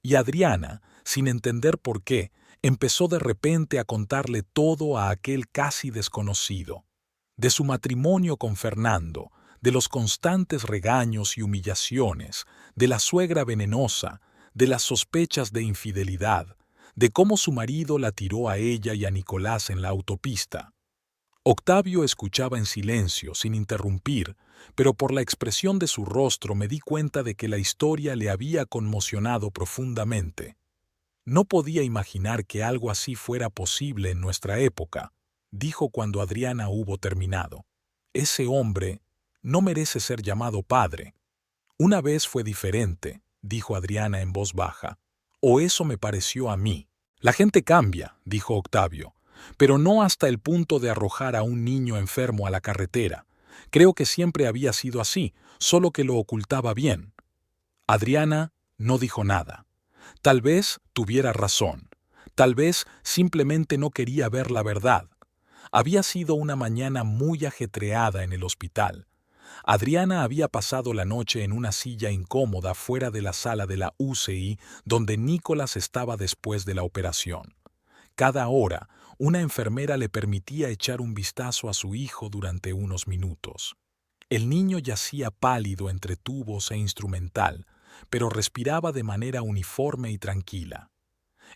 Y Adriana, sin entender por qué, empezó de repente a contarle todo a aquel casi desconocido. De su matrimonio con Fernando, de los constantes regaños y humillaciones, de la suegra venenosa, de las sospechas de infidelidad, de cómo su marido la tiró a ella y a Nicolás en la autopista. Octavio escuchaba en silencio, sin interrumpir, pero por la expresión de su rostro me di cuenta de que la historia le había conmocionado profundamente. No podía imaginar que algo así fuera posible en nuestra época, dijo cuando Adriana hubo terminado. Ese hombre no merece ser llamado padre. Una vez fue diferente, dijo Adriana en voz baja. O eso me pareció a mí. La gente cambia, dijo Octavio, pero no hasta el punto de arrojar a un niño enfermo a la carretera. Creo que siempre había sido así, solo que lo ocultaba bien. Adriana no dijo nada. Tal vez tuviera razón. Tal vez simplemente no quería ver la verdad. Había sido una mañana muy ajetreada en el hospital. Adriana había pasado la noche en una silla incómoda fuera de la sala de la UCI donde Nicolás estaba después de la operación. Cada hora, una enfermera le permitía echar un vistazo a su hijo durante unos minutos. El niño yacía pálido entre tubos e instrumental, pero respiraba de manera uniforme y tranquila.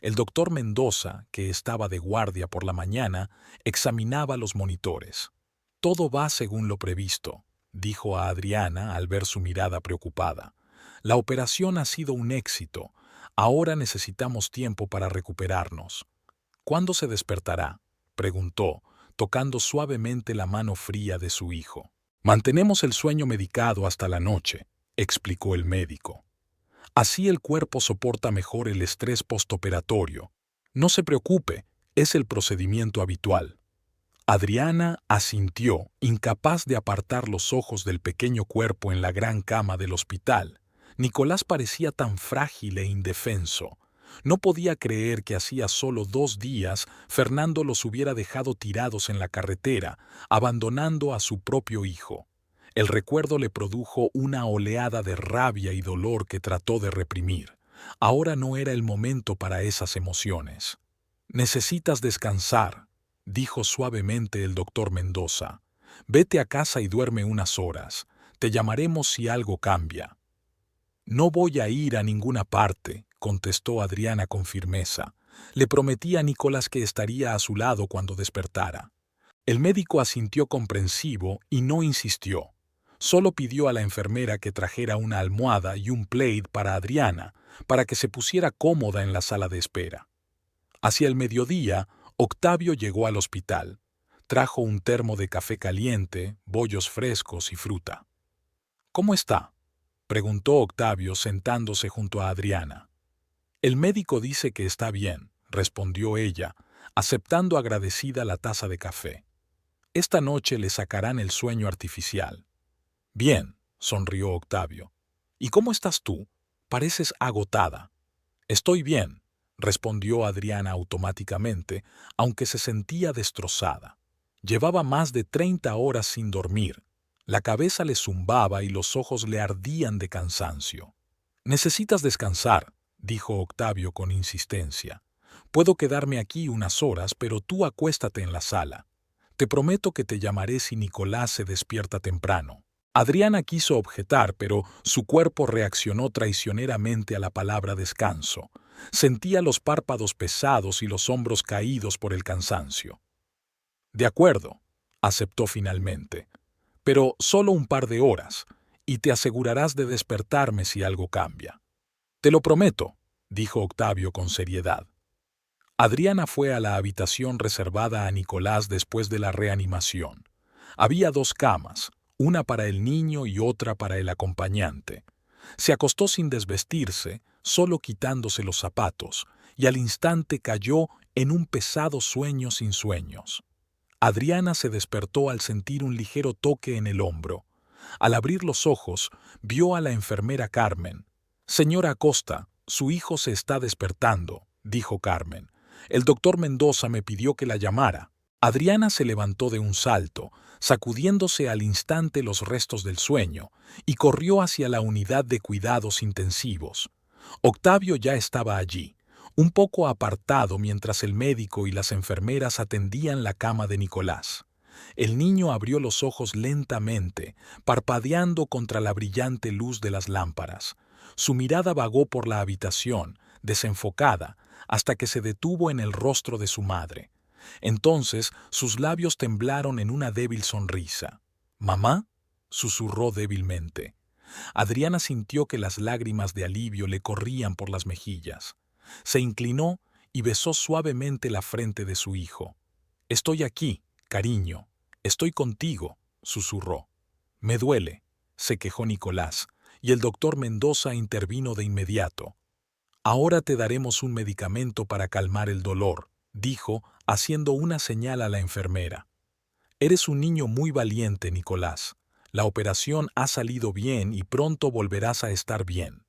El doctor Mendoza, que estaba de guardia por la mañana, examinaba los monitores. Todo va según lo previsto, dijo a Adriana al ver su mirada preocupada. La operación ha sido un éxito. Ahora necesitamos tiempo para recuperarnos. ¿Cuándo se despertará?, preguntó, tocando suavemente la mano fría de su hijo. Mantenemos el sueño medicado hasta la noche, explicó el médico. Así el cuerpo soporta mejor el estrés postoperatorio. No se preocupe, es el procedimiento habitual. Adriana asintió, incapaz de apartar los ojos del pequeño cuerpo en la gran cama del hospital. Nicolás parecía tan frágil e indefenso. No podía creer que hacía solo 2 días Fernando los hubiera dejado tirados en la carretera, abandonando a su propio hijo. El recuerdo le produjo una oleada de rabia y dolor que trató de reprimir. Ahora no era el momento para esas emociones. Necesitas descansar, dijo suavemente el doctor Mendoza. Vete a casa y duerme unas horas. Te llamaremos si algo cambia. No voy a ir a ninguna parte, contestó Adriana con firmeza. Le prometí a Nicolás que estaría a su lado cuando despertara. El médico asintió comprensivo y no insistió. Solo pidió a la enfermera que trajera una almohada y un plaid para Adriana, para que se pusiera cómoda en la sala de espera. Hacia el mediodía, Octavio llegó al hospital. Trajo un termo de café caliente, bollos frescos y fruta. ¿Cómo está?, preguntó Octavio sentándose junto a Adriana. El médico dice que está bien, respondió ella, aceptando agradecida la taza de café. Esta noche le sacarán el sueño artificial. Bien, sonrió Octavio. ¿Y cómo estás tú? Pareces agotada. Estoy bien, respondió Adriana automáticamente, aunque se sentía destrozada. Llevaba más de 30 horas sin dormir. La cabeza le zumbaba y los ojos le ardían de cansancio. «Necesitas descansar», dijo Octavio con insistencia. «Puedo quedarme aquí unas horas, pero tú acuéstate en la sala. Te prometo que te llamaré si Nicolás se despierta temprano». Adriana quiso objetar, pero su cuerpo reaccionó traicioneramente a la palabra descanso. Sentía los párpados pesados y los hombros caídos por el cansancio. «De acuerdo», aceptó finalmente, «pero solo un par de horas, y te asegurarás de despertarme si algo cambia». «Te lo prometo», dijo Octavio con seriedad. Adriana fue a la habitación reservada a Nicolás después de la reanimación. Había 2 camas, una para el niño y otra para el acompañante. Se acostó sin desvestirse, solo quitándose los zapatos, y al instante cayó en un pesado sueño sin sueños. Adriana se despertó al sentir un ligero toque en el hombro. Al abrir los ojos, vio a la enfermera Carmen. «Señora Acosta, su hijo se está despertando», dijo Carmen. «El doctor Mendoza me pidió que la llamara». Adriana se levantó de un salto, sacudiéndose al instante los restos del sueño, y corrió hacia la unidad de cuidados intensivos. Octavio ya estaba allí, un poco apartado mientras el médico y las enfermeras atendían la cama de Nicolás. El niño abrió los ojos lentamente, parpadeando contra la brillante luz de las lámparas. Su mirada vagó por la habitación, desenfocada, hasta que se detuvo en el rostro de su madre. Entonces sus labios temblaron en una débil sonrisa. «¿Mamá?», susurró débilmente. Adriana sintió que las lágrimas de alivio le corrían por las mejillas. Se inclinó y besó suavemente la frente de su hijo. «Estoy aquí, cariño. Estoy contigo», susurró. «Me duele», se quejó Nicolás, y el doctor Mendoza intervino de inmediato. «Ahora te daremos un medicamento para calmar el dolor», dijo, haciendo una señal a la enfermera. «Eres un niño muy valiente, Nicolás. La operación ha salido bien y pronto volverás a estar bien».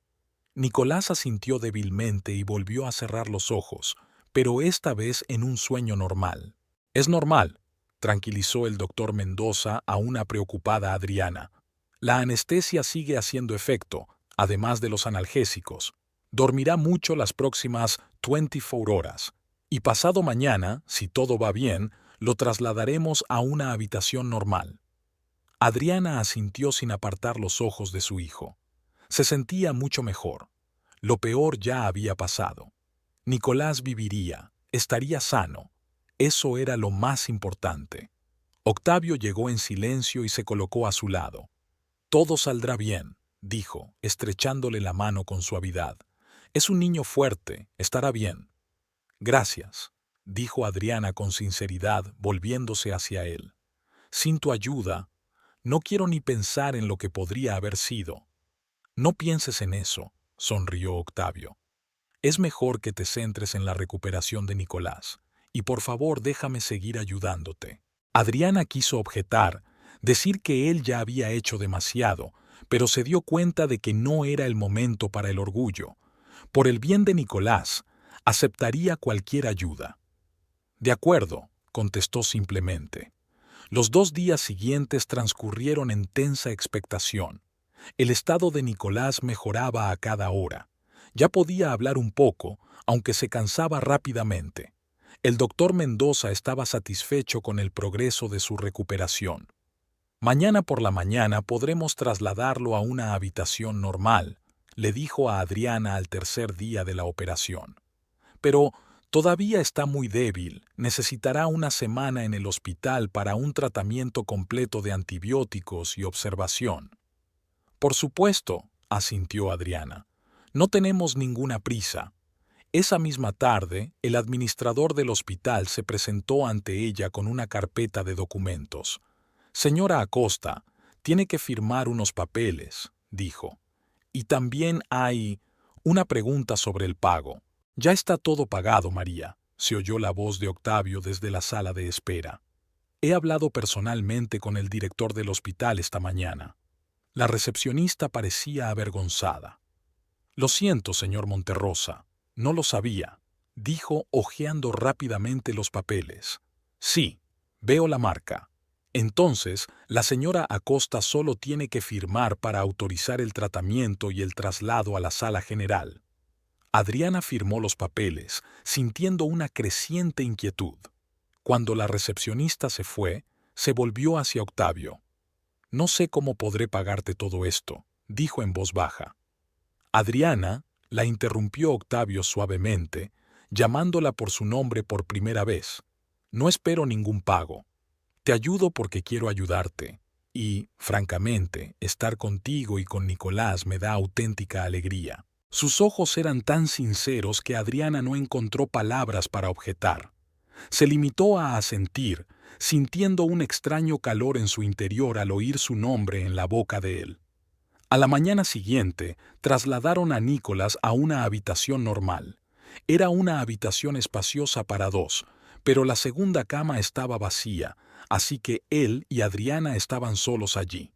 Nicolás asintió débilmente y volvió a cerrar los ojos, pero esta vez en un sueño normal. «Es normal», tranquilizó el doctor Mendoza a una preocupada Adriana. «La anestesia sigue haciendo efecto, además de los analgésicos. Dormirá mucho las próximas 24 horas. Y pasado mañana, si todo va bien, lo trasladaremos a una habitación normal». Adriana asintió sin apartar los ojos de su hijo. Se sentía mucho mejor. Lo peor ya había pasado. Nicolás viviría, estaría sano. Eso era lo más importante. Octavio llegó en silencio y se colocó a su lado. «Todo saldrá bien», dijo, estrechándole la mano con suavidad. «Es un niño fuerte, estará bien». «Gracias», dijo Adriana con sinceridad, volviéndose hacia él. «Sin tu ayuda, no quiero ni pensar en lo que podría haber sido». «No pienses en eso», sonrió Octavio. «Es mejor que te centres en la recuperación de Nicolás, y por favor déjame seguir ayudándote». Adriana quiso objetar, decir que él ya había hecho demasiado, pero se dio cuenta de que no era el momento para el orgullo. Por el bien de Nicolás, aceptaría cualquier ayuda. «De acuerdo», contestó simplemente. Los 2 días siguientes transcurrieron en tensa expectación. El estado de Nicolás mejoraba a cada hora. Ya podía hablar un poco, aunque se cansaba rápidamente. El doctor Mendoza estaba satisfecho con el progreso de su recuperación. «Mañana por la mañana podremos trasladarlo a una habitación normal», le dijo a Adriana al tercer día de la operación. «Pero todavía está muy débil, necesitará una semana en el hospital para un tratamiento completo de antibióticos y observación». «Por supuesto», asintió Adriana. «No tenemos ninguna prisa». Esa misma tarde, el administrador del hospital se presentó ante ella con una carpeta de documentos. «Señora Acosta, tiene que firmar unos papeles», dijo. «Y también hay una pregunta sobre el pago». «Ya está todo pagado, María», se oyó la voz de Octavio desde la sala de espera. «He hablado personalmente con el director del hospital esta mañana». La recepcionista parecía avergonzada. «Lo siento, señor Monterrosa, no lo sabía», dijo hojeando rápidamente los papeles. «Sí, Veo la marca. Entonces, la señora Acosta solo tiene que firmar para autorizar el tratamiento y el traslado a la sala general. Adriana firmó los papeles, sintiendo una creciente inquietud. Cuando la recepcionista se fue, se volvió hacia Octavio. «No sé cómo podré pagarte todo esto», dijo en voz baja. Adriana, la interrumpió Octavio suavemente, llamándola por su nombre por primera vez. «No espero ningún pago. Te ayudo porque quiero ayudarte. Y, francamente, estar contigo y con Nicolás me da auténtica alegría». Sus ojos eran tan sinceros que Adriana no encontró palabras para objetar. Se limitó a asentir, sintiendo un extraño calor en su interior al oír su nombre en la boca de él. A la mañana siguiente, trasladaron a Nicolás a una habitación normal. Era una habitación espaciosa para dos, pero la segunda cama estaba vacía, así que él y Adriana estaban solos allí.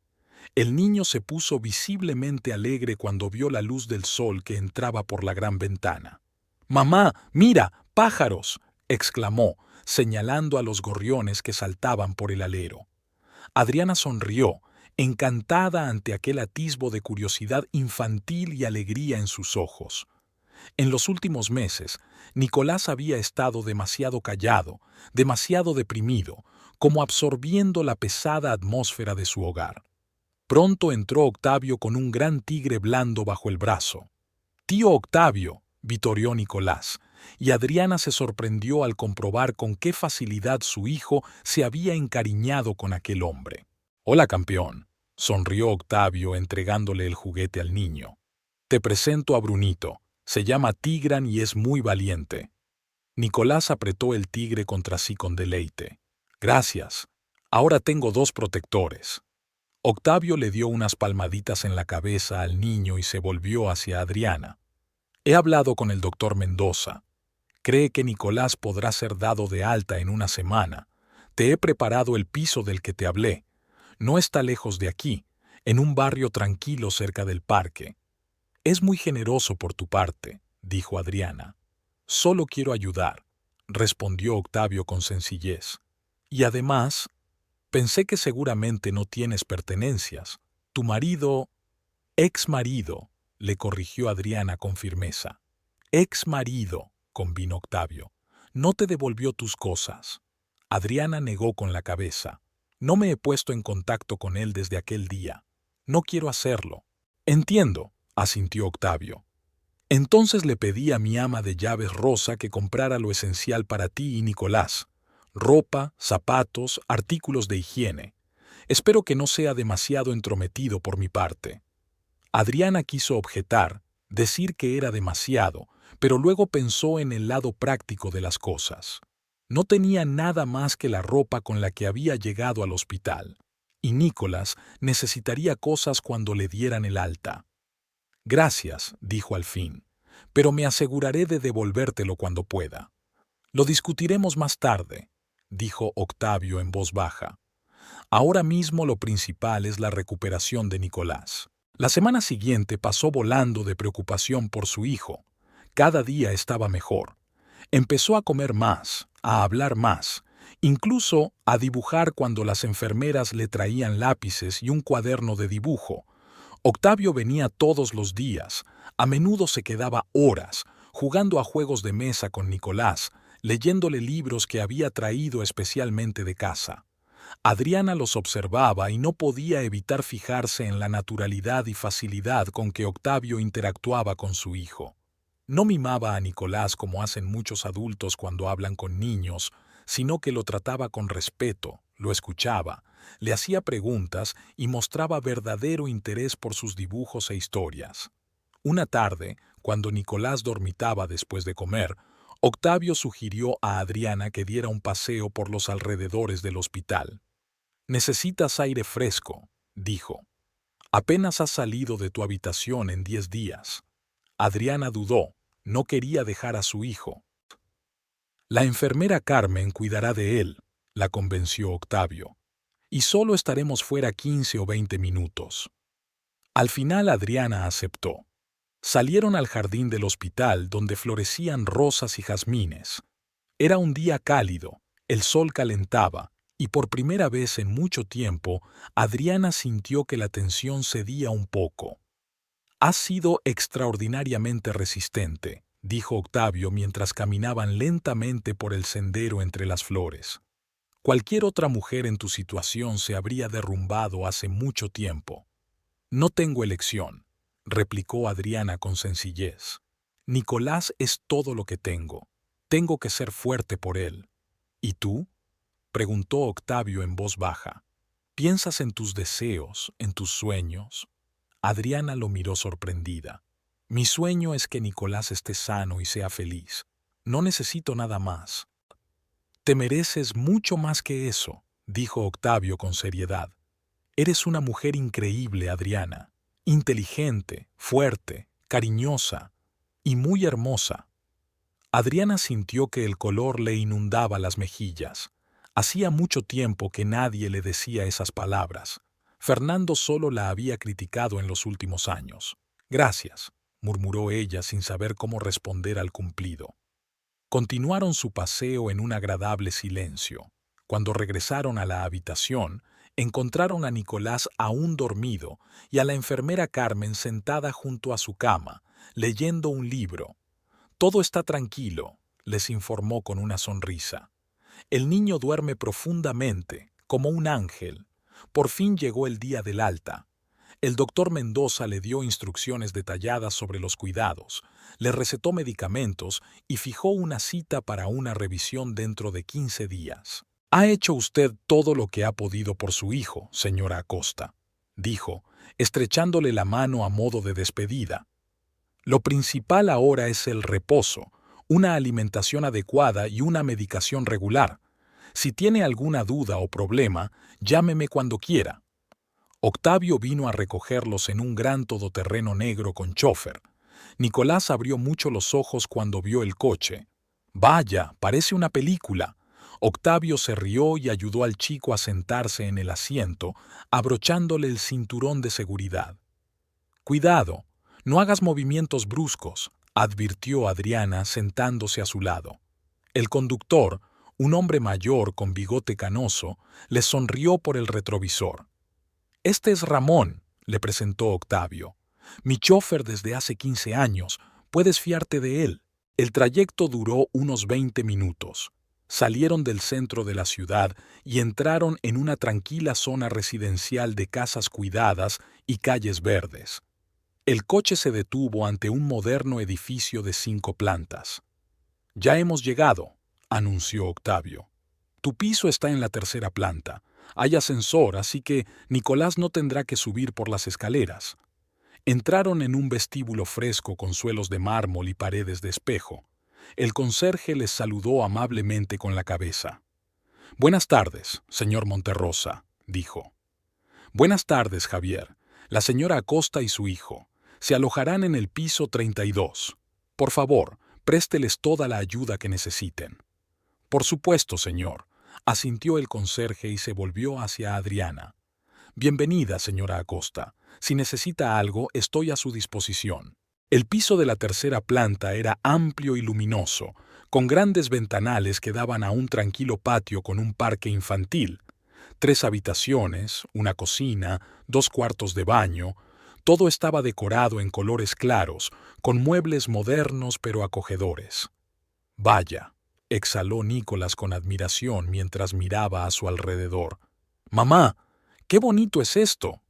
El niño se puso visiblemente alegre cuando vio la luz del sol que entraba por la gran ventana. «¡Mamá, mira, pájaros!», exclamó, señalando a los gorriones que saltaban por el alero. Adriana sonrió, encantada ante aquel atisbo de curiosidad infantil y alegría en sus ojos. En los últimos meses, Nicolás había estado demasiado callado, demasiado deprimido, como absorbiendo la pesada atmósfera de su hogar. Pronto entró Octavio con un gran tigre blando bajo el brazo. «Tío Octavio», vitoreó Nicolás, y Adriana se sorprendió al comprobar con qué facilidad su hijo se había encariñado con aquel hombre. «Hola, campeón», sonrió Octavio entregándole el juguete al niño. «Te presento a Brunito. Se llama Tigran y es muy valiente». Nicolás apretó el tigre contra sí con deleite. «Gracias. Ahora tengo dos protectores». Octavio le dio unas palmaditas en la cabeza al niño y se volvió hacia Adriana. «He hablado con el doctor Mendoza. Cree que Nicolás podrá ser dado de alta en una semana. Te he preparado el piso del que te hablé. No está lejos de aquí, en un barrio tranquilo cerca del parque». «Es muy generoso por tu parte», dijo Adriana. «Solo quiero ayudar», respondió Octavio con sencillez. «Y además, pensé que seguramente no tienes pertenencias. Tu marido...» «Ex marido», le corrigió Adriana con firmeza. «Ex marido», convino Octavio. «No te devolvió tus cosas». Adriana negó con la cabeza. «No me he puesto en contacto con él desde aquel día. No quiero hacerlo». «Entiendo», asintió Octavio. «Entonces le pedí a mi ama de llaves Rosa que comprara lo esencial para ti y Nicolás. Ropa, zapatos, artículos de higiene. Espero que no sea demasiado entrometido por mi parte». Adriana quiso objetar, decir que era demasiado, pero luego pensó en el lado práctico de las cosas. No tenía nada más que la ropa con la que había llegado al hospital, y Nicolás necesitaría cosas cuando le dieran el alta. «Gracias», dijo al fin, «pero me aseguraré de devolvértelo cuando pueda». «Lo discutiremos más tarde», dijo Octavio en voz baja. «Ahora mismo lo principal es la recuperación de Nicolás». La semana siguiente pasó volando de preocupación por su hijo. Cada día estaba mejor. Empezó a comer más, a hablar más, incluso a dibujar cuando las enfermeras le traían lápices y un cuaderno de dibujo. Octavio venía todos los días, a menudo se quedaba horas, jugando a juegos de mesa con Nicolás, leyéndole libros que había traído especialmente de casa. Adriana los observaba y no podía evitar fijarse en la naturalidad y facilidad con que Octavio interactuaba con su hijo. No mimaba a Nicolás como hacen muchos adultos cuando hablan con niños, sino que lo trataba con respeto, lo escuchaba, le hacía preguntas y mostraba verdadero interés por sus dibujos e historias. Una tarde, cuando Nicolás dormitaba después de comer, Octavio sugirió a Adriana que diera un paseo por los alrededores del hospital. «Necesitas aire fresco», dijo. «Apenas has salido de tu habitación en 10 días». Adriana dudó, no quería dejar a su hijo. «La enfermera Carmen cuidará de él», la convenció Octavio. «Y solo estaremos fuera 15 o 20 minutos». Al final Adriana aceptó. Salieron al jardín del hospital donde florecían rosas y jazmines. Era un día cálido, el sol calentaba, y por primera vez en mucho tiempo, Adriana sintió que la tensión cedía un poco. «Has sido extraordinariamente resistente», dijo Octavio mientras caminaban lentamente por el sendero entre las flores. «Cualquier otra mujer en tu situación se habría derrumbado hace mucho tiempo». «No tengo elección», replicó Adriana con sencillez. «Nicolás es todo lo que tengo. Tengo que ser fuerte por él». «¿Y tú?», preguntó Octavio en voz baja. «¿Piensas en tus deseos, en tus sueños?». Adriana lo miró sorprendida. «Mi sueño es que Nicolás esté sano y sea feliz. No necesito nada más». «Te mereces mucho más que eso», dijo Octavio con seriedad. «Eres una mujer increíble, Adriana. Inteligente, fuerte, cariñosa y muy hermosa». Adriana sintió que el color le inundaba las mejillas. Hacía mucho tiempo que nadie le decía esas palabras. Fernando solo la había criticado en los últimos años. «Gracias», murmuró ella sin saber cómo responder al cumplido. Continuaron su paseo en un agradable silencio. Cuando regresaron a la habitación, encontraron a Nicolás aún dormido y a la enfermera Carmen sentada junto a su cama, leyendo un libro. «Todo está tranquilo», les informó con una sonrisa. «El niño duerme profundamente, como un ángel. Por fin llegó el día del alta». El doctor Mendoza le dio instrucciones detalladas sobre los cuidados, le recetó medicamentos y fijó una cita para una revisión dentro de 15 días. «Ha hecho usted todo lo que ha podido por su hijo, señora Acosta», dijo, estrechándole la mano a modo de despedida. «Lo principal ahora es el reposo, una alimentación adecuada y una medicación regular. Si tiene alguna duda o problema, llámeme cuando quiera». Octavio vino a recogerlos en un gran todoterreno negro con chófer. Nicolás abrió mucho los ojos cuando vio el coche. «Vaya, parece una película». Octavio se rió y ayudó al chico a sentarse en el asiento, abrochándole el cinturón de seguridad. «Cuidado, no hagas movimientos bruscos», advirtió Adriana sentándose a su lado. El conductor, un hombre mayor con bigote canoso, les sonrió por el retrovisor. «Este es Ramón», le presentó Octavio. «Mi chofer desde hace 15 años. Puedes fiarte de él». El trayecto duró unos 20 minutos. Salieron del centro de la ciudad y entraron en una tranquila zona residencial de casas cuidadas y calles verdes. El coche se detuvo ante un moderno edificio de 5 plantas. «Ya hemos llegado», anunció Octavio. «Tu piso está en la tercera planta. Hay ascensor, así que Nicolás no tendrá que subir por las escaleras». Entraron en un vestíbulo fresco con suelos de mármol y paredes de espejo. El conserje les saludó amablemente con la cabeza. «Buenas tardes, señor Monterrosa», dijo. «Buenas tardes, Javier. La señora Acosta y su hijo. Se alojarán en el piso 32. Por favor, présteles toda la ayuda que necesiten». «Por supuesto, señor», asintió el conserje y se volvió hacia Adriana. «Bienvenida, señora Acosta. Si necesita algo, estoy a su disposición». El piso de la tercera planta era amplio y luminoso, con grandes ventanales que daban a un tranquilo patio con un parque infantil. 3 habitaciones, una cocina, 2 cuartos de baño. Todo estaba decorado en colores claros, con muebles modernos pero acogedores. «Vaya», exhaló Nicolás con admiración mientras miraba a su alrededor. «Mamá, qué bonito es esto».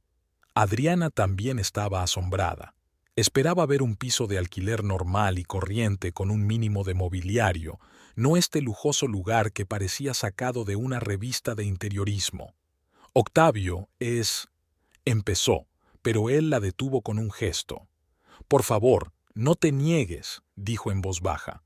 Adriana también estaba asombrada. Esperaba ver un piso de alquiler normal y corriente con un mínimo de mobiliario, no este lujoso lugar que parecía sacado de una revista de interiorismo. «Octavio es...», empezó, pero él la detuvo con un gesto. «Por favor, no te niegues», dijo en voz baja.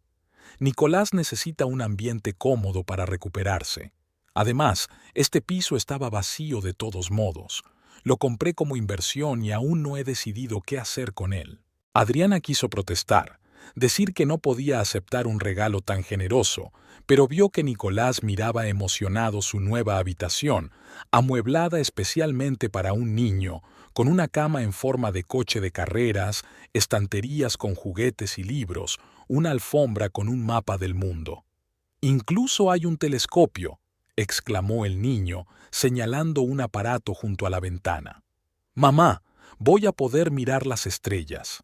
«Nicolás necesita un ambiente cómodo para recuperarse. Además, este piso estaba vacío de todos modos. Lo compré como inversión y aún no he decidido qué hacer con él». Adriana quiso protestar, decir que no podía aceptar un regalo tan generoso, pero vio que Nicolás miraba emocionado su nueva habitación, amueblada especialmente para un niño, con una cama en forma de coche de carreras, estanterías con juguetes y libros, una alfombra con un mapa del mundo. «Incluso hay un telescopio», exclamó el niño, señalando un aparato junto a la ventana. «Mamá, voy a poder mirar las estrellas».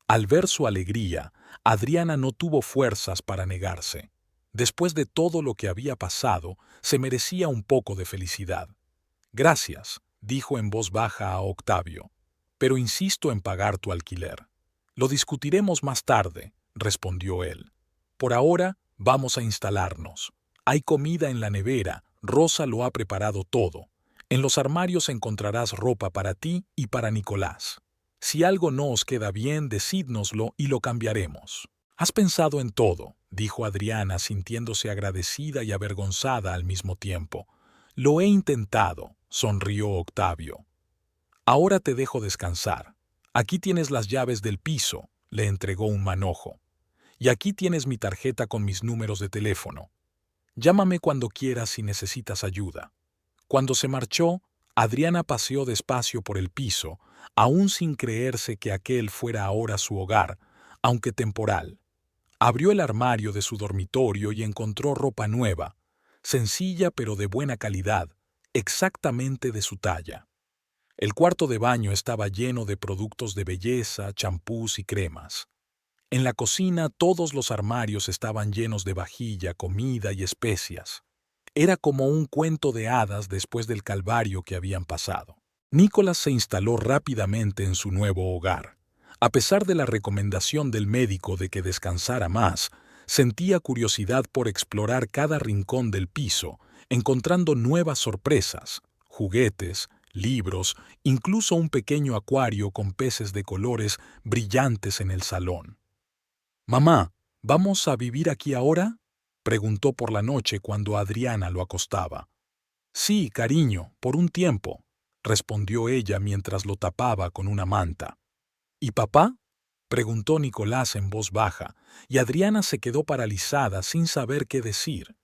Al ver su alegría, Adriana no tuvo fuerzas para negarse. Después de todo lo que había pasado, se merecía un poco de felicidad. «Gracias», dijo en voz baja a Octavio, «pero insisto en pagar tu alquiler». «Lo discutiremos más tarde», respondió él. «Por ahora, vamos a instalarnos. Hay comida en la nevera, Rosa lo ha preparado todo. En los armarios encontrarás ropa para ti y para Nicolás. Si algo no os queda bien, decídnoslo y lo cambiaremos». «Has pensado en todo», dijo Adriana, sintiéndose agradecida y avergonzada al mismo tiempo. «Lo he intentado», sonrió Octavio. «Ahora te dejo descansar. Aquí tienes las llaves del piso», le entregó un manojo. «Y aquí tienes mi tarjeta con mis números de teléfono. Llámame cuando quieras si necesitas ayuda». Cuando se marchó, Adriana paseó despacio por el piso, aún sin creerse que aquel fuera ahora su hogar, aunque temporal. Abrió el armario de su dormitorio y encontró ropa nueva, sencilla pero de buena calidad, exactamente de su talla. El cuarto de baño estaba lleno de productos de belleza, champús y cremas. En la cocina todos los armarios estaban llenos de vajilla, comida y especias. Era como un cuento de hadas después del calvario que habían pasado. Nicolás se instaló rápidamente en su nuevo hogar. A pesar de la recomendación del médico de que descansara más, sentía curiosidad por explorar cada rincón del piso, encontrando nuevas sorpresas, juguetes, libros, incluso un pequeño acuario con peces de colores brillantes en el salón. «Mamá, ¿vamos a vivir aquí ahora?», preguntó por la noche cuando Adriana lo acostaba. «Sí, cariño, por un tiempo», respondió ella mientras lo tapaba con una manta. «¿Y papá?», preguntó Nicolás en voz baja, y Adriana se quedó paralizada sin saber qué decir.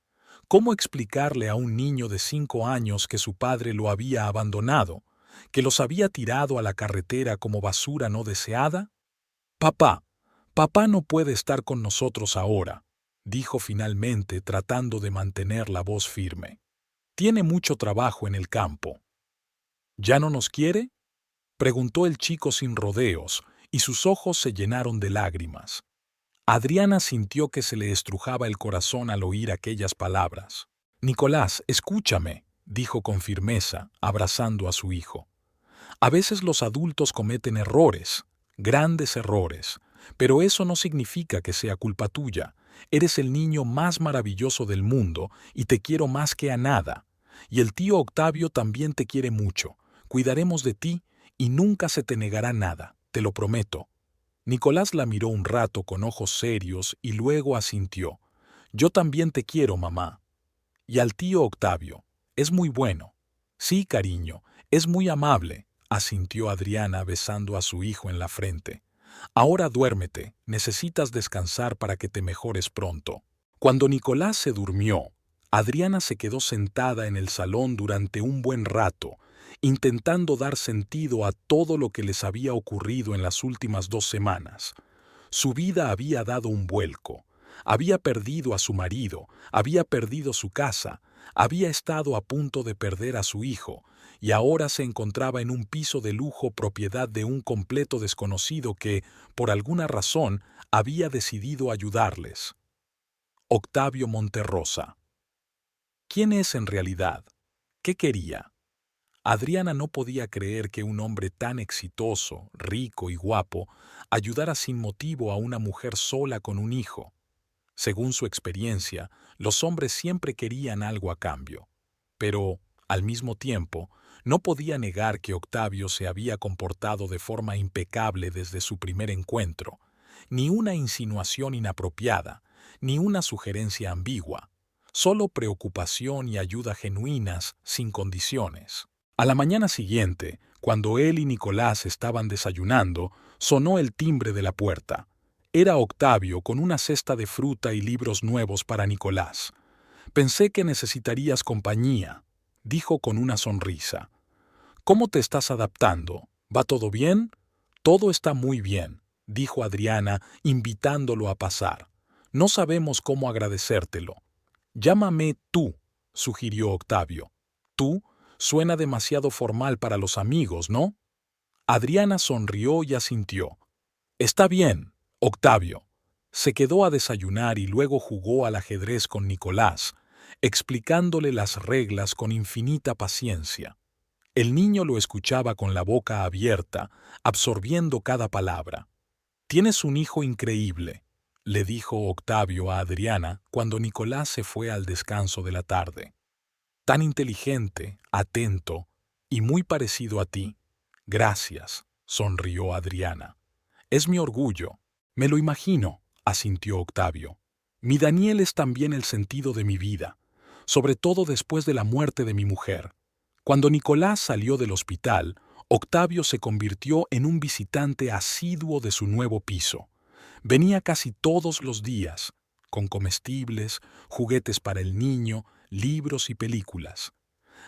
¿Cómo explicarle a un niño de 5 años que su padre lo había abandonado, que los había tirado a la carretera como basura no deseada? «Papá, papá no puede estar con nosotros ahora», dijo finalmente tratando de mantener la voz firme. «Tiene mucho trabajo en el campo». «¿Ya no nos quiere?», preguntó el chico sin rodeos, y sus ojos se llenaron de lágrimas. Adriana sintió que se le estrujaba el corazón al oír aquellas palabras. «Nicolás, escúchame», dijo con firmeza, abrazando a su hijo. «A veces los adultos cometen errores, grandes errores, pero eso no significa que sea culpa tuya. Eres el niño más maravilloso del mundo y te quiero más que a nada. Y el tío Octavio también te quiere mucho. Cuidaremos de ti y nunca se te negará nada, te lo prometo». Nicolás la miró un rato con ojos serios y luego asintió. «Yo también te quiero, mamá». «Y al tío Octavio. Es muy bueno». «Sí, cariño, es muy amable», asintió Adriana besando a su hijo en la frente. «Ahora duérmete, necesitas descansar para que te mejores pronto». Cuando Nicolás se durmió, Adriana se quedó sentada en el salón durante un buen rato, intentando dar sentido a todo lo que les había ocurrido en las últimas 2 semanas. Su vida había dado un vuelco. Había perdido a su marido, había perdido su casa, había estado a punto de perder a su hijo, y ahora se encontraba en un piso de lujo propiedad de un completo desconocido que, por alguna razón, había decidido ayudarles. Octavio Monterrosa. ¿Quién es en realidad? ¿Qué quería? Adriana no podía creer que un hombre tan exitoso, rico y guapo ayudara sin motivo a una mujer sola con un hijo. Según su experiencia, los hombres siempre querían algo a cambio. Pero, al mismo tiempo, no podía negar que Octavio se había comportado de forma impecable desde su primer encuentro. Ni una insinuación inapropiada, ni una sugerencia ambigua. Solo preocupación y ayuda genuinas, sin condiciones. A la mañana siguiente, cuando él y Nicolás estaban desayunando, sonó el timbre de la puerta. Era Octavio con una cesta de fruta y libros nuevos para Nicolás. «Pensé que necesitarías compañía», dijo con una sonrisa. «¿Cómo te estás adaptando? ¿Va todo bien?» «Todo está muy bien», dijo Adriana, invitándolo a pasar. «No sabemos cómo agradecértelo». «Llámame tú», sugirió Octavio. Tú, suena demasiado formal para los amigos, ¿no? Adriana sonrió y asintió. Está bien, Octavio. Se quedó a desayunar y luego jugó al ajedrez con Nicolás, explicándole las reglas con infinita paciencia. El niño lo escuchaba con la boca abierta, absorbiendo cada palabra. «Tienes un hijo increíble», le dijo Octavio a Adriana cuando Nicolás se fue al descanso de la tarde. «Tan inteligente, atento y muy parecido a ti». «Gracias», sonrió Adriana. «Es mi orgullo». «Me lo imagino», asintió Octavio. «Mi Daniel es también el sentido de mi vida, sobre todo después de la muerte de mi mujer». Cuando Nicolás salió del hospital, Octavio se convirtió en un visitante asiduo de su nuevo piso. Venía casi todos los días, con comestibles, juguetes para el niño, libros y películas.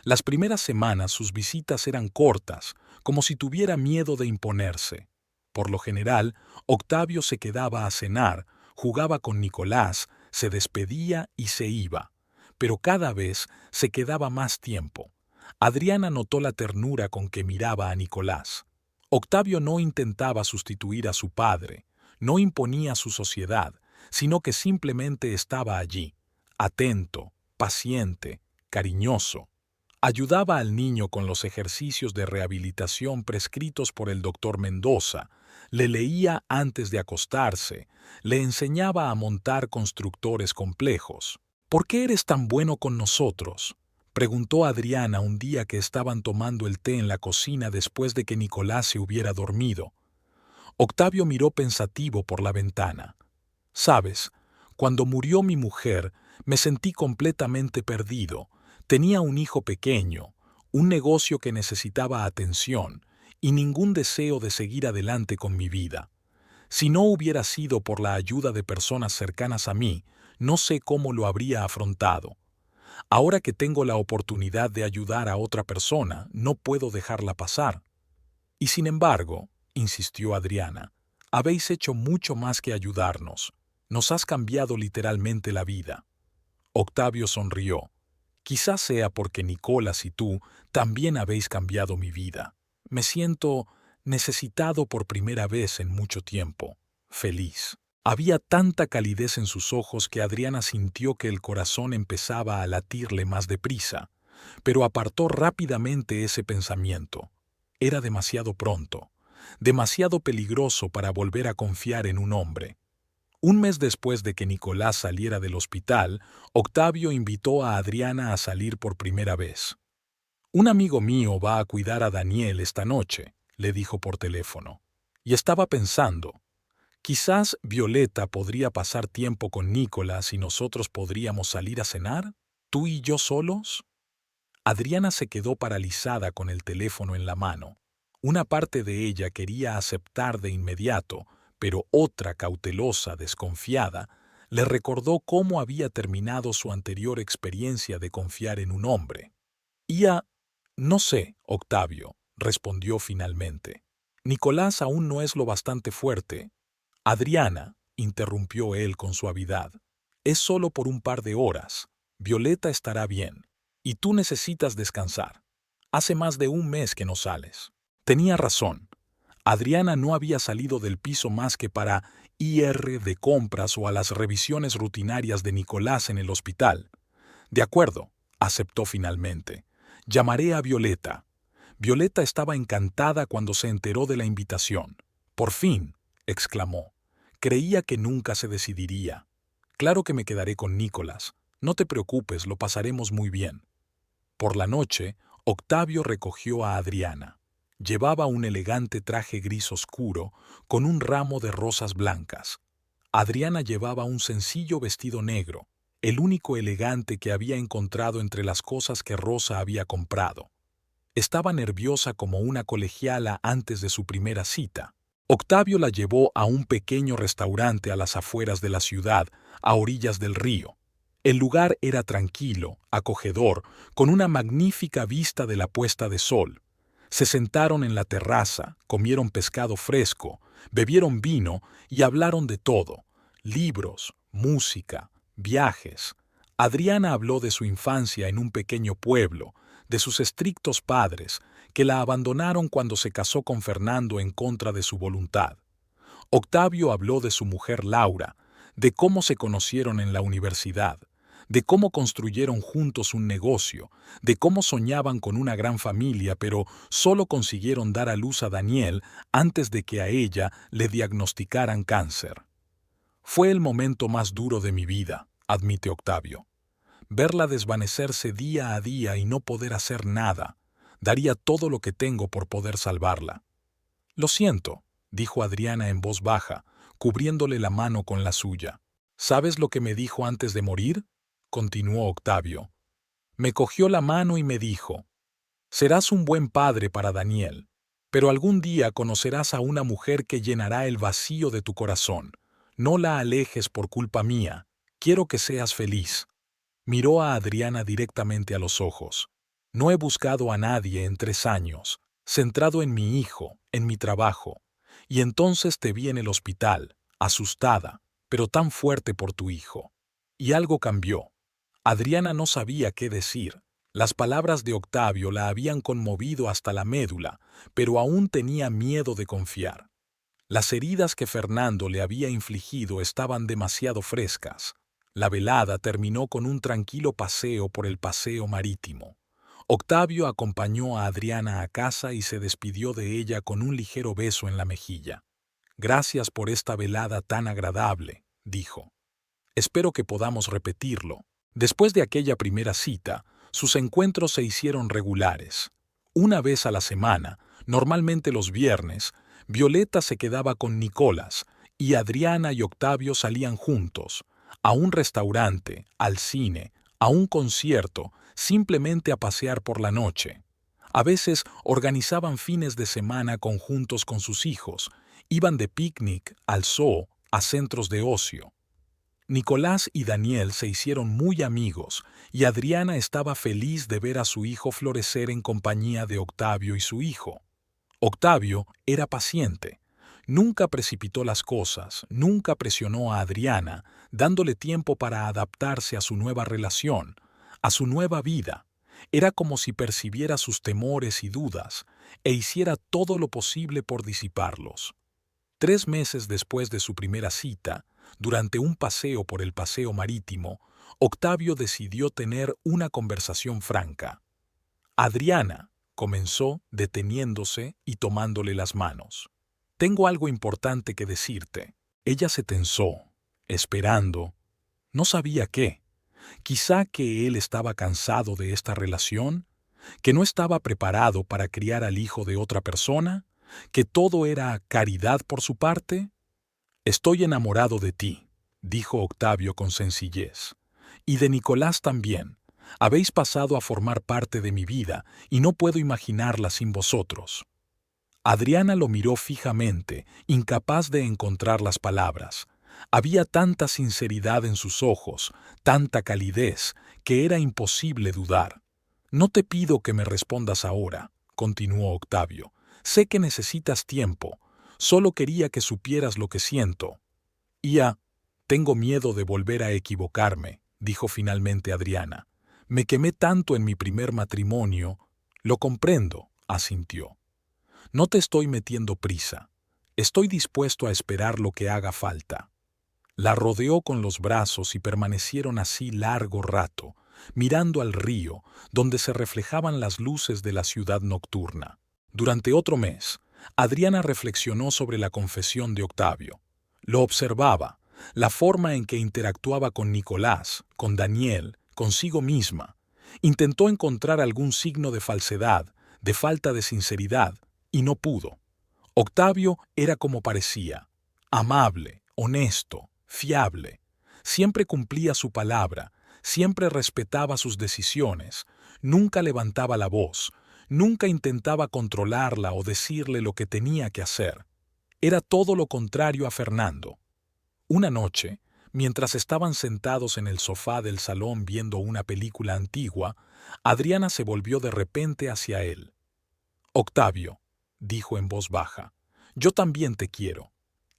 Las primeras semanas sus visitas eran cortas, como si tuviera miedo de imponerse. Por lo general, Octavio se quedaba a cenar, jugaba con Nicolás, se despedía y se iba. Pero cada vez se quedaba más tiempo. Adriana notó la ternura con que miraba a Nicolás. Octavio no intentaba sustituir a su padre, no imponía su sociedad, sino que simplemente estaba allí, atento, paciente, cariñoso. Ayudaba al niño con los ejercicios de rehabilitación prescritos por el doctor Mendoza, le leía antes de acostarse, le enseñaba a montar constructores complejos. «¿Por qué eres tan bueno con nosotros?», preguntó Adriana un día que estaban tomando el té en la cocina después de que Nicolás se hubiera dormido. Octavio miró pensativo por la ventana. «Sabes, cuando murió mi mujer, me sentí completamente perdido. Tenía un hijo pequeño, un negocio que necesitaba atención y ningún deseo de seguir adelante con mi vida. Si no hubiera sido por la ayuda de personas cercanas a mí, no sé cómo lo habría afrontado. Ahora que tengo la oportunidad de ayudar a otra persona, no puedo dejarla pasar». «Y sin embargo», insistió Adriana, «habéis hecho mucho más que ayudarnos. Nos has cambiado literalmente la vida». Octavio sonrió. «Quizás sea porque Nicolás y tú también habéis cambiado mi vida. Me siento necesitado por primera vez en mucho tiempo, feliz». Había tanta calidez en sus ojos que Adriana sintió que el corazón empezaba a latirle más deprisa, pero apartó rápidamente ese pensamiento. Era demasiado pronto, demasiado peligroso para volver a confiar en un hombre. Un mes después de que Nicolás saliera del hospital, Octavio invitó a Adriana a salir por primera vez. «Un amigo mío va a cuidar a Daniel esta noche», le dijo por teléfono. Y estaba pensando, quizás Violeta podría pasar tiempo con Nicolás y nosotros podríamos salir a cenar, tú y yo solos. Adriana se quedó paralizada con el teléfono en la mano. Una parte de ella quería aceptar de inmediato, pero otra, cautelosa, desconfiada, le recordó cómo había terminado su anterior experiencia de confiar en un hombre. «No sé, Octavio», respondió finalmente. «Nicolás aún no es lo bastante fuerte». «Adriana», interrumpió él con suavidad, «es solo por un par de horas. Violeta estará bien. Y tú necesitas descansar. Hace más de un mes que no sales». Tenía razón. Adriana no había salido del piso más que para ir de compras o a las revisiones rutinarias de Nicolás en el hospital. «De acuerdo», aceptó finalmente. «Llamaré a Violeta». Violeta estaba encantada cuando se enteró de la invitación. «Por fin», exclamó. «Creía que nunca se decidiría. Claro que me quedaré con Nicolás. No te preocupes, lo pasaremos muy bien». Por la noche, Octavio recogió a Adriana. Llevaba un elegante traje gris oscuro con un ramo de rosas blancas. Adriana llevaba un sencillo vestido negro, el único elegante que había encontrado entre las cosas que Rosa había comprado. Estaba nerviosa como una colegiala antes de su primera cita. Octavio la llevó a un pequeño restaurante a las afueras de la ciudad, a orillas del río. El lugar era tranquilo, acogedor, con una magnífica vista de la puesta de sol. Se sentaron en la terraza, comieron pescado fresco, bebieron vino y hablaron de todo: libros, música, viajes. Adriana habló de su infancia en un pequeño pueblo, de sus estrictos padres, que la abandonaron cuando se casó con Fernando en contra de su voluntad. Octavio habló de su mujer Laura, de cómo se conocieron en la universidad, de cómo construyeron juntos un negocio, de cómo soñaban con una gran familia, pero solo consiguieron dar a luz a Daniel antes de que a ella le diagnosticaran cáncer. Fue el momento más duro de mi vida, admite Octavio. Verla desvanecerse día a día y no poder hacer nada. Daría todo lo que tengo por poder salvarla. Lo siento, dijo Adriana en voz baja, cubriéndole la mano con la suya. ¿Sabes lo que me dijo antes de morir? Continuó Octavio. Me cogió la mano y me dijo: serás un buen padre para Daniel, pero algún día conocerás a una mujer que llenará el vacío de tu corazón. No la alejes por culpa mía. Quiero que seas feliz. Miró a Adriana directamente a los ojos. No he buscado a nadie en 3 años, centrado en mi hijo, en mi trabajo. Y entonces te vi en el hospital, asustada, pero tan fuerte por tu hijo. Y algo cambió. Adriana no sabía qué decir. Las palabras de Octavio la habían conmovido hasta la médula, pero aún tenía miedo de confiar. Las heridas que Fernando le había infligido estaban demasiado frescas. La velada terminó con un tranquilo paseo por el paseo marítimo. Octavio acompañó a Adriana a casa y se despidió de ella con un ligero beso en la mejilla. Gracias por esta velada tan agradable, dijo. Espero que podamos repetirlo. Después de aquella primera cita, sus encuentros se hicieron regulares. Una vez a la semana, normalmente los viernes, Violeta se quedaba con Nicolás y Adriana y Octavio salían juntos, a un restaurante, al cine, a un concierto, simplemente a pasear por la noche. A veces organizaban fines de semana conjuntos con sus hijos, iban de picnic al zoo, a centros de ocio. Nicolás y Daniel se hicieron muy amigos y Adriana estaba feliz de ver a su hijo florecer en compañía de Octavio y su hijo. Octavio era paciente. Nunca precipitó las cosas, nunca presionó a Adriana, dándole tiempo para adaptarse a su nueva relación, a su nueva vida. Era como si percibiera sus temores y dudas e hiciera todo lo posible por disiparlos. 3 meses después de su primera cita, durante un paseo por el paseo marítimo, Octavio decidió tener una conversación franca. Adriana, comenzó deteniéndose y tomándole las manos. Tengo algo importante que decirte. Ella se tensó, esperando. No sabía qué. Quizá que él estaba cansado de esta relación, que no estaba preparado para criar al hijo de otra persona, que todo era caridad por su parte. Estoy enamorado de ti, dijo Octavio con sencillez. Y de Nicolás también. Habéis pasado a formar parte de mi vida y no puedo imaginarla sin vosotros. Adriana lo miró fijamente, incapaz de encontrar las palabras. Había tanta sinceridad en sus ojos, tanta calidez, que era imposible dudar. No te pido que me respondas ahora, continuó Octavio. Sé que necesitas tiempo. Solo quería que supieras lo que siento. Tengo miedo de volver a equivocarme, dijo finalmente Adriana. Me quemé tanto en mi primer matrimonio. Lo comprendo, asintió. No te estoy metiendo prisa. Estoy dispuesto a esperar lo que haga falta. La rodeó con los brazos y permanecieron así largo rato, mirando al río, donde se reflejaban las luces de la ciudad nocturna. Durante otro mes, Adriana reflexionó sobre la confesión de Octavio. Lo observaba, la forma en que interactuaba con Nicolás, con Daniel, consigo misma. Intentó encontrar algún signo de falsedad, de falta de sinceridad, y no pudo. Octavio era como parecía, amable, honesto, fiable. Siempre cumplía su palabra, siempre respetaba sus decisiones, nunca levantaba la voz, nunca intentaba controlarla o decirle lo que tenía que hacer. Era todo lo contrario a Fernando. Una noche, mientras estaban sentados en el sofá del salón viendo una película antigua, Adriana se volvió de repente hacia él. «Octavio», dijo en voz baja, «yo también te quiero».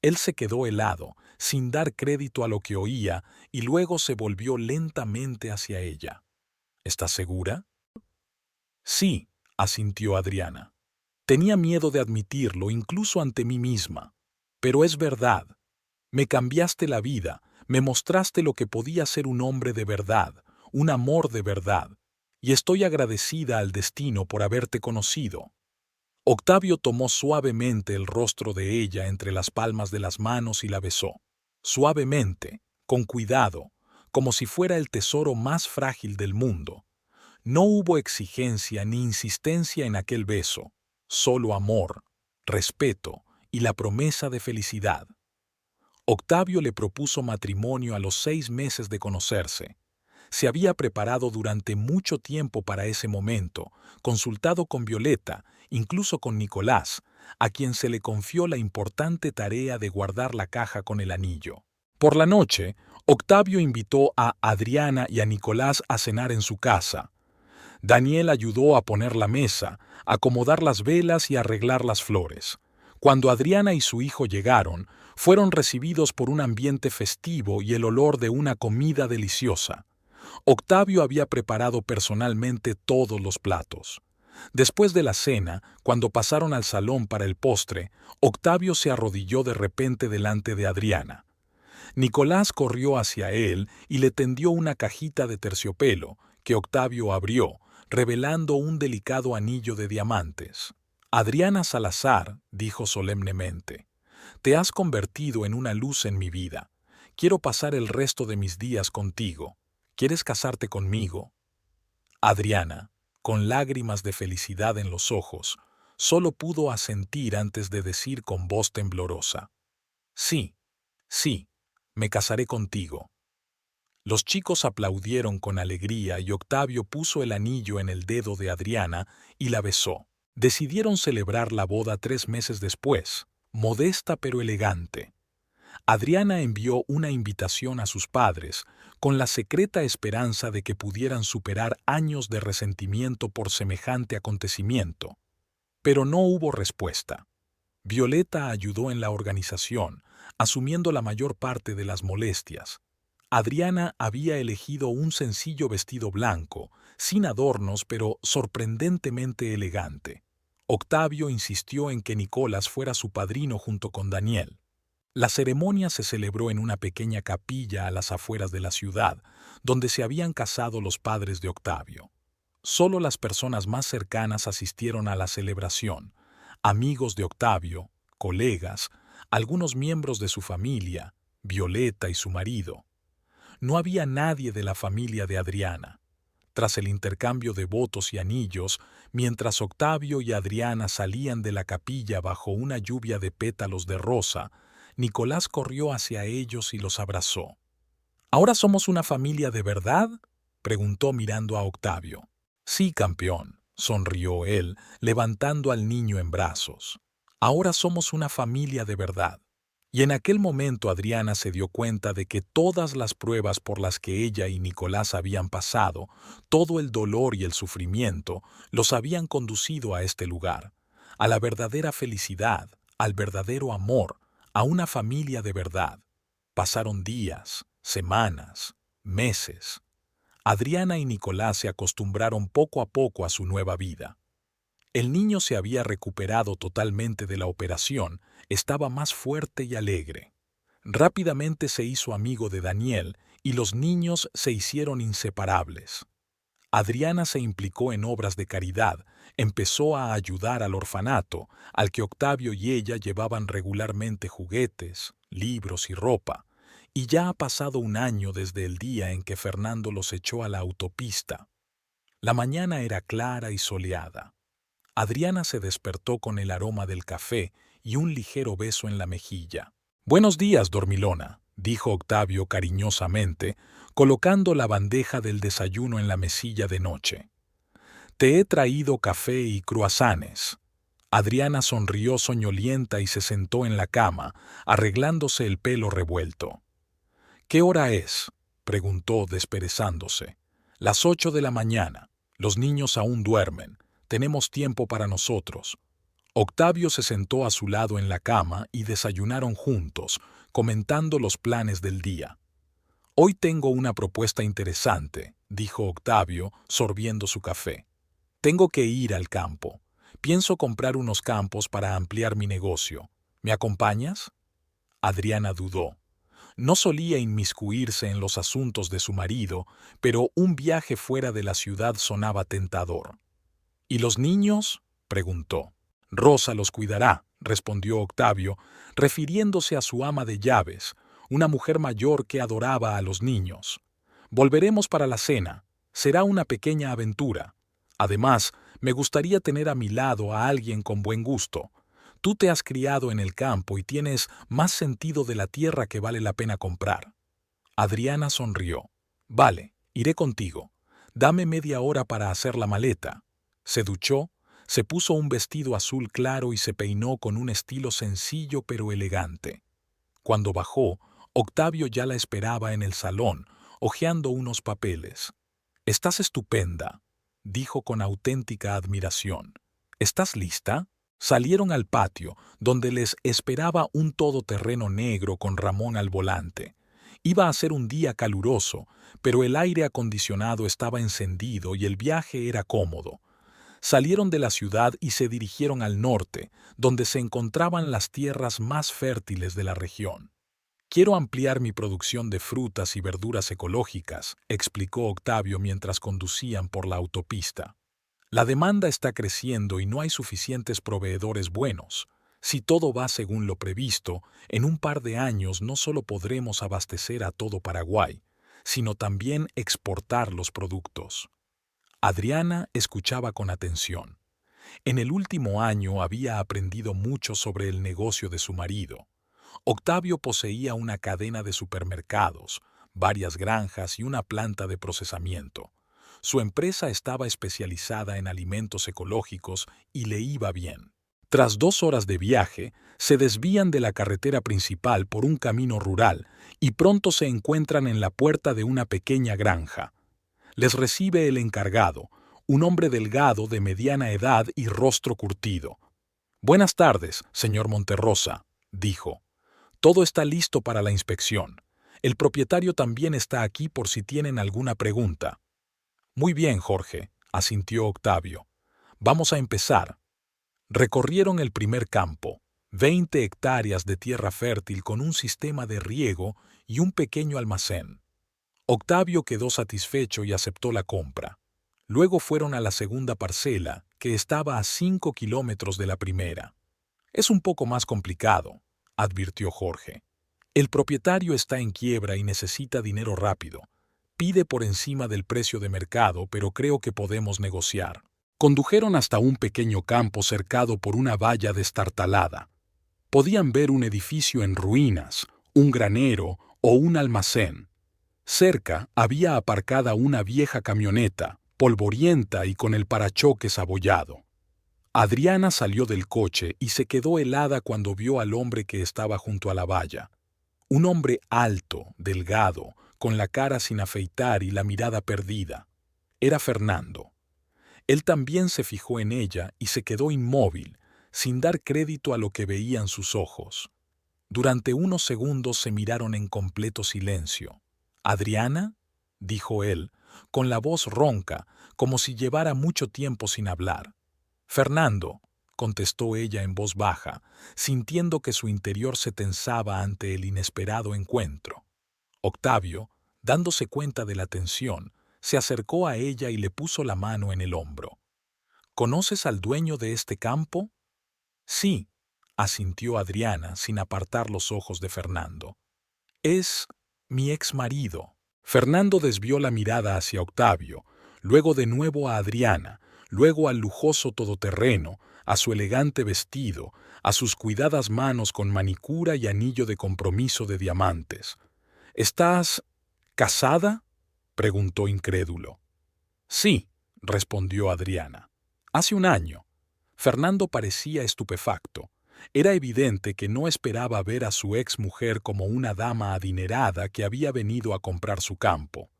Él se quedó helado, sin dar crédito a lo que oía, y luego se volvió lentamente hacia ella. ¿Estás segura? Sí, asintió Adriana. Tenía miedo de admitirlo, incluso ante mí misma. Pero es verdad. Me cambiaste la vida, me mostraste lo que podía ser un hombre de verdad, un amor de verdad, y estoy agradecida al destino por haberte conocido. Octavio tomó suavemente el rostro de ella entre las palmas de las manos y la besó. Suavemente, con cuidado, como si fuera el tesoro más frágil del mundo. No hubo exigencia ni insistencia en aquel beso, solo amor, respeto y la promesa de felicidad. Octavio le propuso matrimonio a los 6 meses de conocerse. Se había preparado durante mucho tiempo para ese momento, consultado con Violeta, incluso con Nicolás, a quien se le confió la importante tarea de guardar la caja con el anillo. Por la noche, Octavio invitó a Adriana y a Nicolás a cenar en su casa. Daniel ayudó a poner la mesa, acomodar las velas y arreglar las flores. Cuando Adriana y su hijo llegaron, fueron recibidos por un ambiente festivo y el olor de una comida deliciosa. Octavio había preparado personalmente todos los platos. Después de la cena, cuando pasaron al salón para el postre, Octavio se arrodilló de repente delante de Adriana. Nicolás corrió hacia él y le tendió una cajita de terciopelo, que Octavio abrió, revelando un delicado anillo de diamantes. Adriana Salazar, dijo solemnemente, te has convertido en una luz en mi vida. Quiero pasar el resto de mis días contigo. ¿Quieres casarte conmigo? Adriana, con lágrimas de felicidad en los ojos, solo pudo asentir antes de decir con voz temblorosa: sí, sí, me casaré contigo. Los chicos aplaudieron con alegría y Octavio puso el anillo en el dedo de Adriana y la besó. Decidieron celebrar la boda 3 meses después, modesta pero elegante. Adriana envió una invitación a sus padres, con la secreta esperanza de que pudieran superar años de resentimiento por semejante acontecimiento. Pero no hubo respuesta. Violeta ayudó en la organización, asumiendo la mayor parte de las molestias. Adriana había elegido un sencillo vestido blanco, sin adornos pero sorprendentemente elegante. Octavio insistió en que Nicolás fuera su padrino junto con Daniel. La ceremonia se celebró en una pequeña capilla a las afueras de la ciudad, donde se habían casado los padres de Octavio. Solo las personas más cercanas asistieron a la celebración: amigos de Octavio, colegas, algunos miembros de su familia, Violeta y su marido. No había nadie de la familia de Adriana. Tras el intercambio de votos y anillos, mientras Octavio y Adriana salían de la capilla bajo una lluvia de pétalos de rosa, Nicolás corrió hacia ellos y los abrazó. ¿Ahora somos una familia de verdad?, preguntó mirando a Octavio. Sí, campeón, sonrió él, levantando al niño en brazos. Ahora somos una familia de verdad. Y en aquel momento Adriana se dio cuenta de que todas las pruebas por las que ella y Nicolás habían pasado, todo el dolor y el sufrimiento, los habían conducido a este lugar, a la verdadera felicidad, al verdadero amor, a una familia de verdad. Pasaron días, semanas, meses. Adriana y Nicolás se acostumbraron poco a poco a su nueva vida. El niño se había recuperado totalmente de la operación, estaba más fuerte y alegre. Rápidamente se hizo amigo de Daniel y los niños se hicieron inseparables. Adriana se implicó en obras de caridad, empezó a ayudar al orfanato, al que Octavio y ella llevaban regularmente juguetes, libros y ropa, y ya ha pasado un año desde el día en que Fernando los echó a la autopista. La mañana era clara y soleada. Adriana se despertó con el aroma del café y un ligero beso en la mejilla. «Buenos días, dormilona», dijo Octavio cariñosamente, colocando la bandeja del desayuno en la mesilla de noche. «Te he traído café y croissants». Adriana sonrió soñolienta y se sentó en la cama, arreglándose el pelo revuelto. «¿Qué hora es?», preguntó desperezándose. «Las 8 de la mañana. Los niños aún duermen. Tenemos tiempo para nosotros». Octavio se sentó a su lado en la cama y desayunaron juntos, comentando los planes del día. «Hoy tengo una propuesta interesante», dijo Octavio, sorbiendo su café. «Tengo que ir al campo. Pienso comprar unos campos para ampliar mi negocio. ¿Me acompañas?» Adriana dudó. No solía inmiscuirse en los asuntos de su marido, pero un viaje fuera de la ciudad sonaba tentador. «¿Y los niños?», preguntó. «Rosa los cuidará», respondió Octavio, refiriéndose a su ama de llaves, una mujer mayor que adoraba a los niños. «Volveremos para la cena. Será una pequeña aventura. Además, me gustaría tener a mi lado a alguien con buen gusto. Tú te has criado en el campo y tienes más sentido de la tierra que vale la pena comprar». Adriana sonrió. «Vale, iré contigo. Dame media hora para hacer la maleta». Se duchó, se puso un vestido azul claro y se peinó con un estilo sencillo pero elegante. Cuando bajó, Octavio ya la esperaba en el salón, hojeando unos papeles. «Estás estupenda», dijo con auténtica admiración. «¿Estás lista?» Salieron al patio, donde les esperaba un todoterreno negro con Ramón al volante. Iba a ser un día caluroso, pero el aire acondicionado estaba encendido y el viaje era cómodo. Salieron de la ciudad y se dirigieron al norte, donde se encontraban las tierras más fértiles de la región. «Quiero ampliar mi producción de frutas y verduras ecológicas», explicó Octavio mientras conducían por la autopista. «La demanda está creciendo y no hay suficientes proveedores buenos. Si todo va según lo previsto, en un par de años no solo podremos abastecer a todo Paraguay, sino también exportar los productos». Adriana escuchaba con atención. En el último año había aprendido mucho sobre el negocio de su marido. Octavio poseía una cadena de supermercados, varias granjas y una planta de procesamiento. Su empresa estaba especializada en alimentos ecológicos y le iba bien. Tras 2 horas de viaje, se desvían de la carretera principal por un camino rural y pronto se encuentran en la puerta de una pequeña granja. Les recibe el encargado, un hombre delgado de mediana edad y rostro curtido. «Buenas tardes, señor Monterrosa», dijo. «Todo está listo para la inspección. El propietario también está aquí por si tienen alguna pregunta». «Muy bien, Jorge», asintió Octavio. «Vamos a empezar». Recorrieron el primer campo, 20 hectáreas de tierra fértil con un sistema de riego y un pequeño almacén. Octavio quedó satisfecho y aceptó la compra. Luego fueron a la segunda parcela, que estaba a 5 kilómetros de la primera. «Es un poco más complicado», advirtió Jorge. «El propietario está en quiebra y necesita dinero rápido. Pide por encima del precio de mercado, pero creo que podemos negociar». Condujeron hasta un pequeño campo cercado por una valla destartalada. Podían ver un edificio en ruinas, un granero o un almacén. Cerca había aparcada una vieja camioneta, polvorienta y con el parachoques abollado. Adriana salió del coche y se quedó helada cuando vio al hombre que estaba junto a la valla. Un hombre alto, delgado, con la cara sin afeitar y la mirada perdida. Era Fernando. Él también se fijó en ella y se quedó inmóvil, sin dar crédito a lo que veían sus ojos. Durante unos segundos se miraron en completo silencio. «¿Adriana?», dijo él, con la voz ronca, como si llevara mucho tiempo sin hablar. «Fernando», contestó ella en voz baja, sintiendo que su interior se tensaba ante el inesperado encuentro. Octavio, dándose cuenta de la tensión, se acercó a ella y le puso la mano en el hombro. «¿Conoces al dueño de este campo?». «Sí», asintió Adriana sin apartar los ojos de Fernando. «Es mi ex marido». Fernando desvió la mirada hacia Octavio, luego de nuevo a Adriana, luego al lujoso todoterreno, a su elegante vestido, a sus cuidadas manos con manicura y anillo de compromiso de diamantes. «¿Estás casada?», preguntó incrédulo. «Sí», respondió Adriana. «Hace un año». Fernando parecía estupefacto. Era evidente que no esperaba ver a su ex mujer como una dama adinerada que había venido a comprar su campo.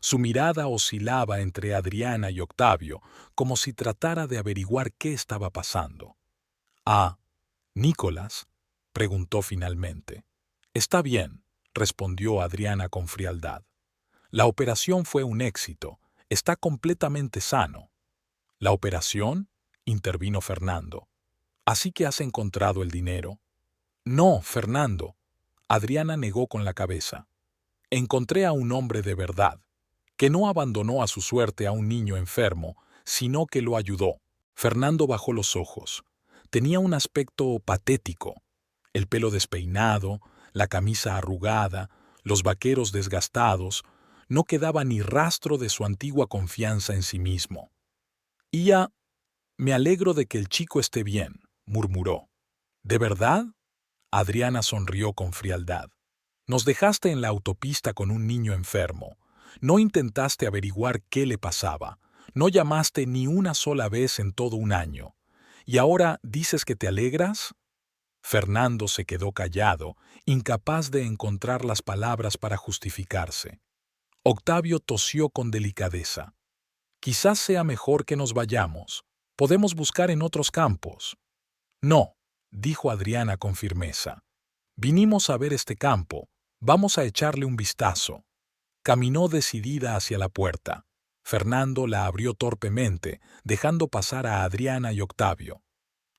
Su mirada oscilaba entre Adriana y Octavio, como si tratara de averiguar qué estaba pasando. Ah, Nicolás, preguntó finalmente. Está bien, respondió Adriana con frialdad. La operación fue un éxito. Está completamente sano. ¿La operación? Intervino Fernando. ¿Así que has encontrado el dinero? No, Fernando. Adriana negó con la cabeza. Encontré a un hombre de verdad, que no abandonó a su suerte a un niño enfermo, sino que lo ayudó. Fernando bajó los ojos. Tenía un aspecto patético. El pelo despeinado, la camisa arrugada, los vaqueros desgastados, no quedaba ni rastro de su antigua confianza en sí mismo. Me alegro de que el chico esté bien, murmuró. ¿De verdad? Adriana sonrió con frialdad. Nos dejaste en la autopista con un niño enfermo. No intentaste averiguar qué le pasaba. No llamaste ni una sola vez en todo un año. ¿Y ahora dices que te alegras? Fernando se quedó callado, incapaz de encontrar las palabras para justificarse. Octavio tosió con delicadeza. Quizás sea mejor que nos vayamos. Podemos buscar en otros campos. No, dijo Adriana con firmeza. Vinimos a ver este campo. Vamos a echarle un vistazo. Caminó decidida hacia la puerta. Fernando la abrió torpemente, dejando pasar a Adriana y Octavio.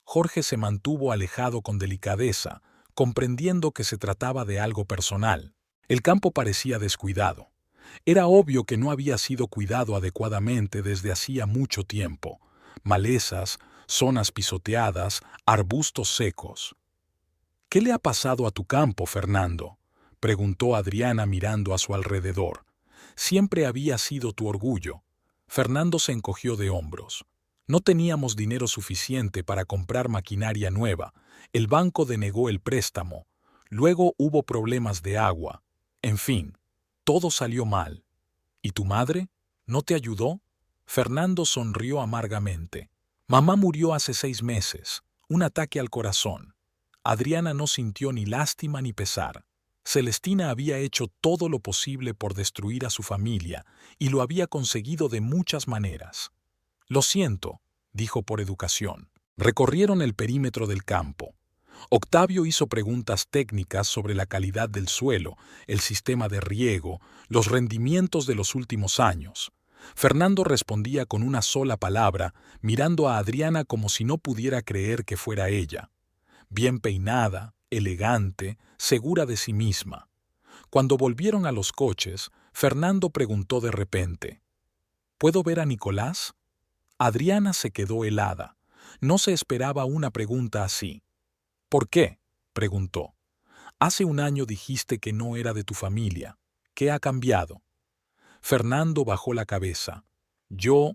Jorge se mantuvo alejado con delicadeza, comprendiendo que se trataba de algo personal. El campo parecía descuidado. Era obvio que no había sido cuidado adecuadamente desde hacía mucho tiempo. Malezas, zonas pisoteadas, arbustos secos. ¿Qué le ha pasado a tu campo, Fernando?, preguntó Adriana mirando a su alrededor. Siempre había sido tu orgullo. Fernando se encogió de hombros. No teníamos dinero suficiente para comprar maquinaria nueva. El banco denegó el préstamo. Luego hubo problemas de agua. En fin, todo salió mal. ¿Y tu madre? ¿No te ayudó? Fernando sonrió amargamente. Mamá murió hace 6 meses. Un ataque al corazón. Adriana no sintió ni lástima ni pesar. Celestina había hecho todo lo posible por destruir a su familia y lo había conseguido de muchas maneras. Lo siento, dijo por educación. Recorrieron el perímetro del campo. Octavio hizo preguntas técnicas sobre la calidad del suelo, el sistema de riego, los rendimientos de los últimos años. Fernando respondía con una sola palabra, mirando a Adriana como si no pudiera creer que fuera ella. Bien peinada, elegante, segura de sí misma. Cuando volvieron a los coches, Fernando preguntó de repente, ¿puedo ver a Nicolás? Adriana se quedó helada. No se esperaba una pregunta así. ¿Por qué?, preguntó. Hace un año dijiste que no era de tu familia. ¿Qué ha cambiado? Fernando bajó la cabeza. Yo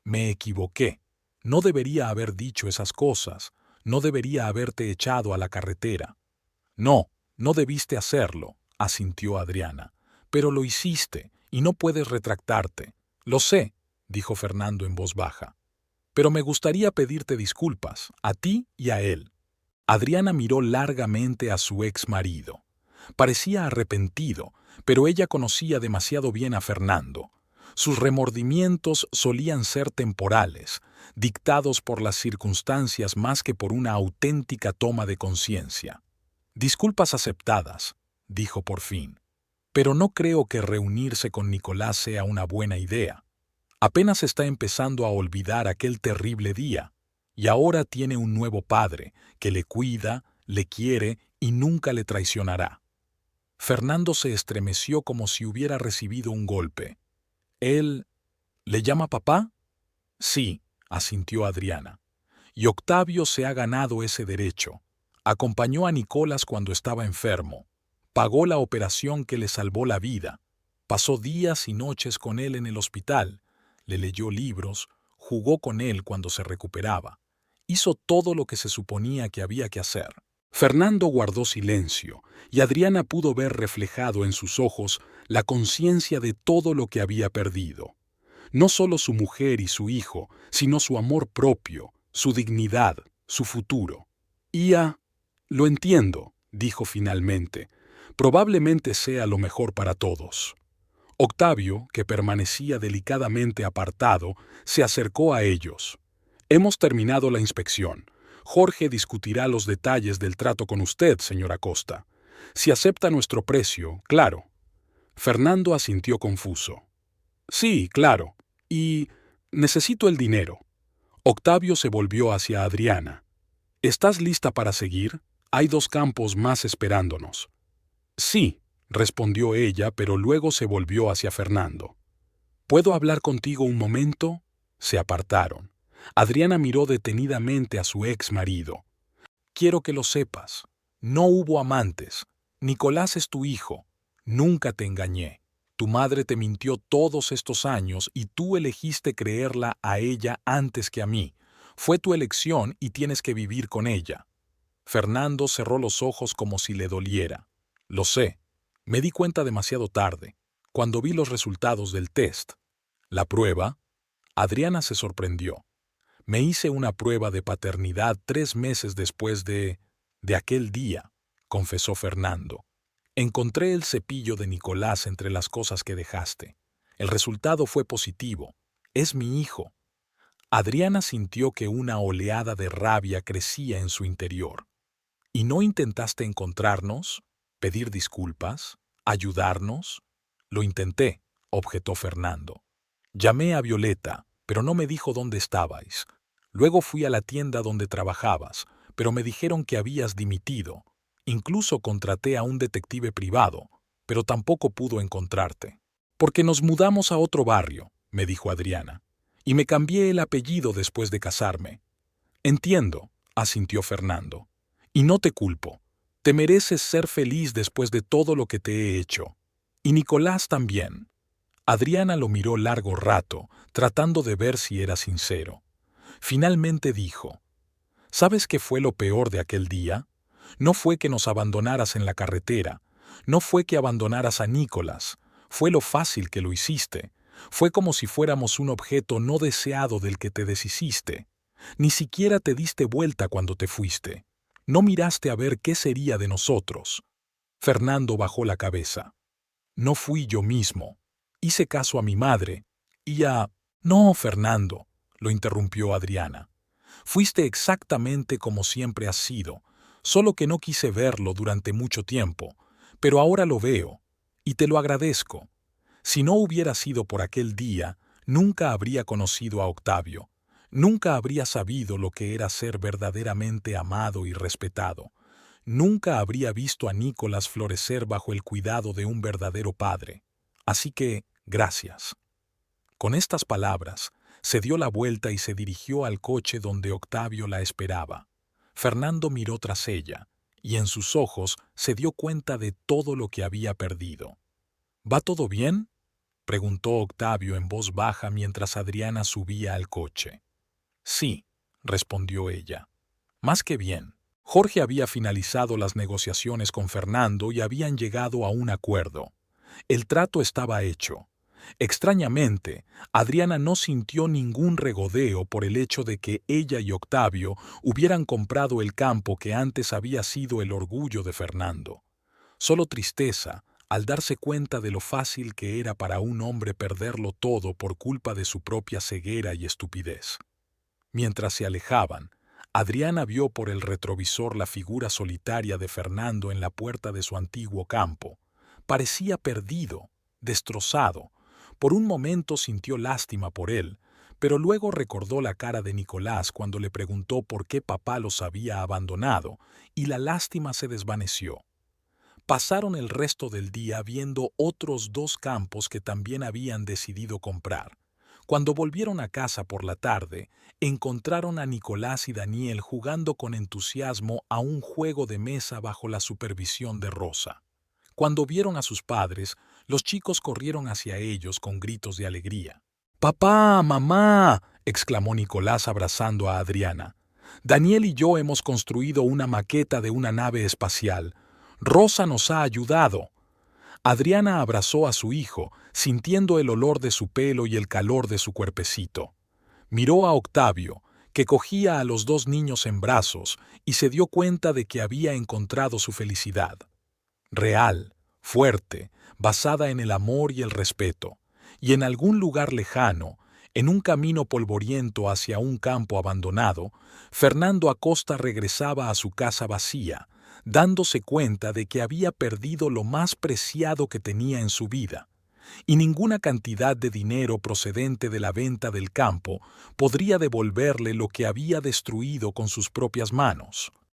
me equivoqué. No debería haber dicho esas cosas. No debería haberte echado a la carretera. No, no debiste hacerlo, asintió Adriana. Pero lo hiciste y no puedes retractarte. Lo sé, dijo Fernando en voz baja. Pero me gustaría pedirte disculpas, a ti y a él. Adriana miró largamente a su ex marido. Parecía arrepentido, pero ella conocía demasiado bien a Fernando. Sus remordimientos solían ser temporales, dictados por las circunstancias más que por una auténtica toma de conciencia. Disculpas aceptadas, dijo por fin. Pero no creo que reunirse con Nicolás sea una buena idea. Apenas está empezando a olvidar aquel terrible día, y ahora tiene un nuevo padre que le cuida, le quiere y nunca le traicionará. Fernando se estremeció como si hubiera recibido un golpe. ¿Él le llama papá? Sí, asintió Adriana. Y Octavio se ha ganado ese derecho. Acompañó a Nicolás cuando estaba enfermo. Pagó la operación que le salvó la vida. Pasó días y noches con él en el hospital. Le leyó libros, jugó con él cuando se recuperaba. Hizo todo lo que se suponía que había que hacer. Fernando guardó silencio, y Adriana pudo ver reflejado en sus ojos la conciencia de todo lo que había perdido. No solo su mujer y su hijo, sino su amor propio, su dignidad, su futuro. Lo entiendo, dijo finalmente. Probablemente sea lo mejor para todos. Octavio, que permanecía delicadamente apartado, se acercó a ellos. Hemos terminado la inspección. Jorge discutirá los detalles del trato con usted, señora Costa. Si acepta nuestro precio, claro. Fernando asintió confuso. Sí, claro. Y necesito el dinero. Octavio se volvió hacia Adriana. ¿Estás lista para seguir? Hay 2 campos más esperándonos. Sí, respondió ella, pero luego se volvió hacia Fernando. ¿Puedo hablar contigo un momento? Se apartaron. Adriana miró detenidamente a su ex marido. Quiero que lo sepas. No hubo amantes. Nicolás es tu hijo. Nunca te engañé. Tu madre te mintió todos estos años y tú elegiste creerla a ella antes que a mí. Fue tu elección y tienes que vivir con ella. Fernando cerró los ojos como si le doliera. Lo sé. Me di cuenta demasiado tarde, cuando vi los resultados del test. ¿La prueba? Adriana se sorprendió. Me hice una prueba de paternidad 3 meses después de aquel día, confesó Fernando. Encontré el cepillo de Nicolás entre las cosas que dejaste. El resultado fue positivo. Es mi hijo. Adriana sintió que una oleada de rabia crecía en su interior. ¿Y no intentaste encontrarnos? ¿Pedir disculpas? ¿Ayudarnos? Lo intenté, objetó Fernando. Llamé a Violeta, pero no me dijo dónde estabais. Luego fui a la tienda donde trabajabas, pero me dijeron que habías dimitido. Incluso contraté a un detective privado, pero tampoco pudo encontrarte. Porque nos mudamos a otro barrio, me dijo Adriana, y me cambié el apellido después de casarme. Entiendo, asintió Fernando. Y no te culpo. Te mereces ser feliz después de todo lo que te he hecho. Y Nicolás también. Adriana lo miró largo rato, tratando de ver si era sincero. Finalmente dijo, ¿sabes qué fue lo peor de aquel día? No fue que nos abandonaras en la carretera, no fue que abandonaras a Nicolás, fue lo fácil que lo hiciste. Fue como si fuéramos un objeto no deseado del que te deshiciste. Ni siquiera te diste vuelta cuando te fuiste. No miraste a ver qué sería de nosotros. Fernando bajó la cabeza. No fui yo mismo. Hice caso a mi madre y a... No, Fernando, lo interrumpió Adriana. Fuiste exactamente como siempre has sido, solo que no quise verlo durante mucho tiempo, pero ahora lo veo, y te lo agradezco. Si no hubiera sido por aquel día, nunca habría conocido a Octavio, nunca habría sabido lo que era ser verdaderamente amado y respetado, nunca habría visto a Nicolás florecer bajo el cuidado de un verdadero padre. Así que, gracias. Con estas palabras, se dio la vuelta y se dirigió al coche donde Octavio la esperaba. Fernando miró tras ella, y en sus ojos se dio cuenta de todo lo que había perdido. ¿Va todo bien?, preguntó Octavio en voz baja mientras Adriana subía al coche. Sí, respondió ella. Más que bien. Jorge había finalizado las negociaciones con Fernando y habían llegado a un acuerdo. El trato estaba hecho. Extrañamente, Adriana no sintió ningún regodeo por el hecho de que ella y Octavio hubieran comprado el campo que antes había sido el orgullo de Fernando. Solo tristeza al darse cuenta de lo fácil que era para un hombre perderlo todo por culpa de su propia ceguera y estupidez. Mientras se alejaban, Adriana vio por el retrovisor la figura solitaria de Fernando en la puerta de su antiguo campo. Parecía perdido, destrozado. Por un momento sintió lástima por él, pero luego recordó la cara de Nicolás cuando le preguntó por qué papá los había abandonado, y la lástima se desvaneció. Pasaron el resto del día viendo otros 2 campos que también habían decidido comprar. Cuando volvieron a casa por la tarde, encontraron a Nicolás y Daniel jugando con entusiasmo a un juego de mesa bajo la supervisión de Rosa. Cuando vieron a sus padres, los chicos corrieron hacia ellos con gritos de alegría. «¡Papá, mamá!», exclamó Nicolás abrazando a Adriana. «Daniel y yo hemos construido una maqueta de una nave espacial. Rosa nos ha ayudado». Adriana abrazó a su hijo, sintiendo el olor de su pelo y el calor de su cuerpecito. Miró a Octavio, que cogía a los 2 niños en brazos, y se dio cuenta de que había encontrado su felicidad. Real, fuerte, basada en el amor y el respeto, y en algún lugar lejano, En un camino polvoriento hacia un campo abandonado, Fernando Acosta regresaba a su casa vacía, dándose cuenta de que había perdido lo más preciado que tenía en su vida, y ninguna cantidad de dinero procedente de la venta del campo podría devolverle lo que había destruido con sus propias manos.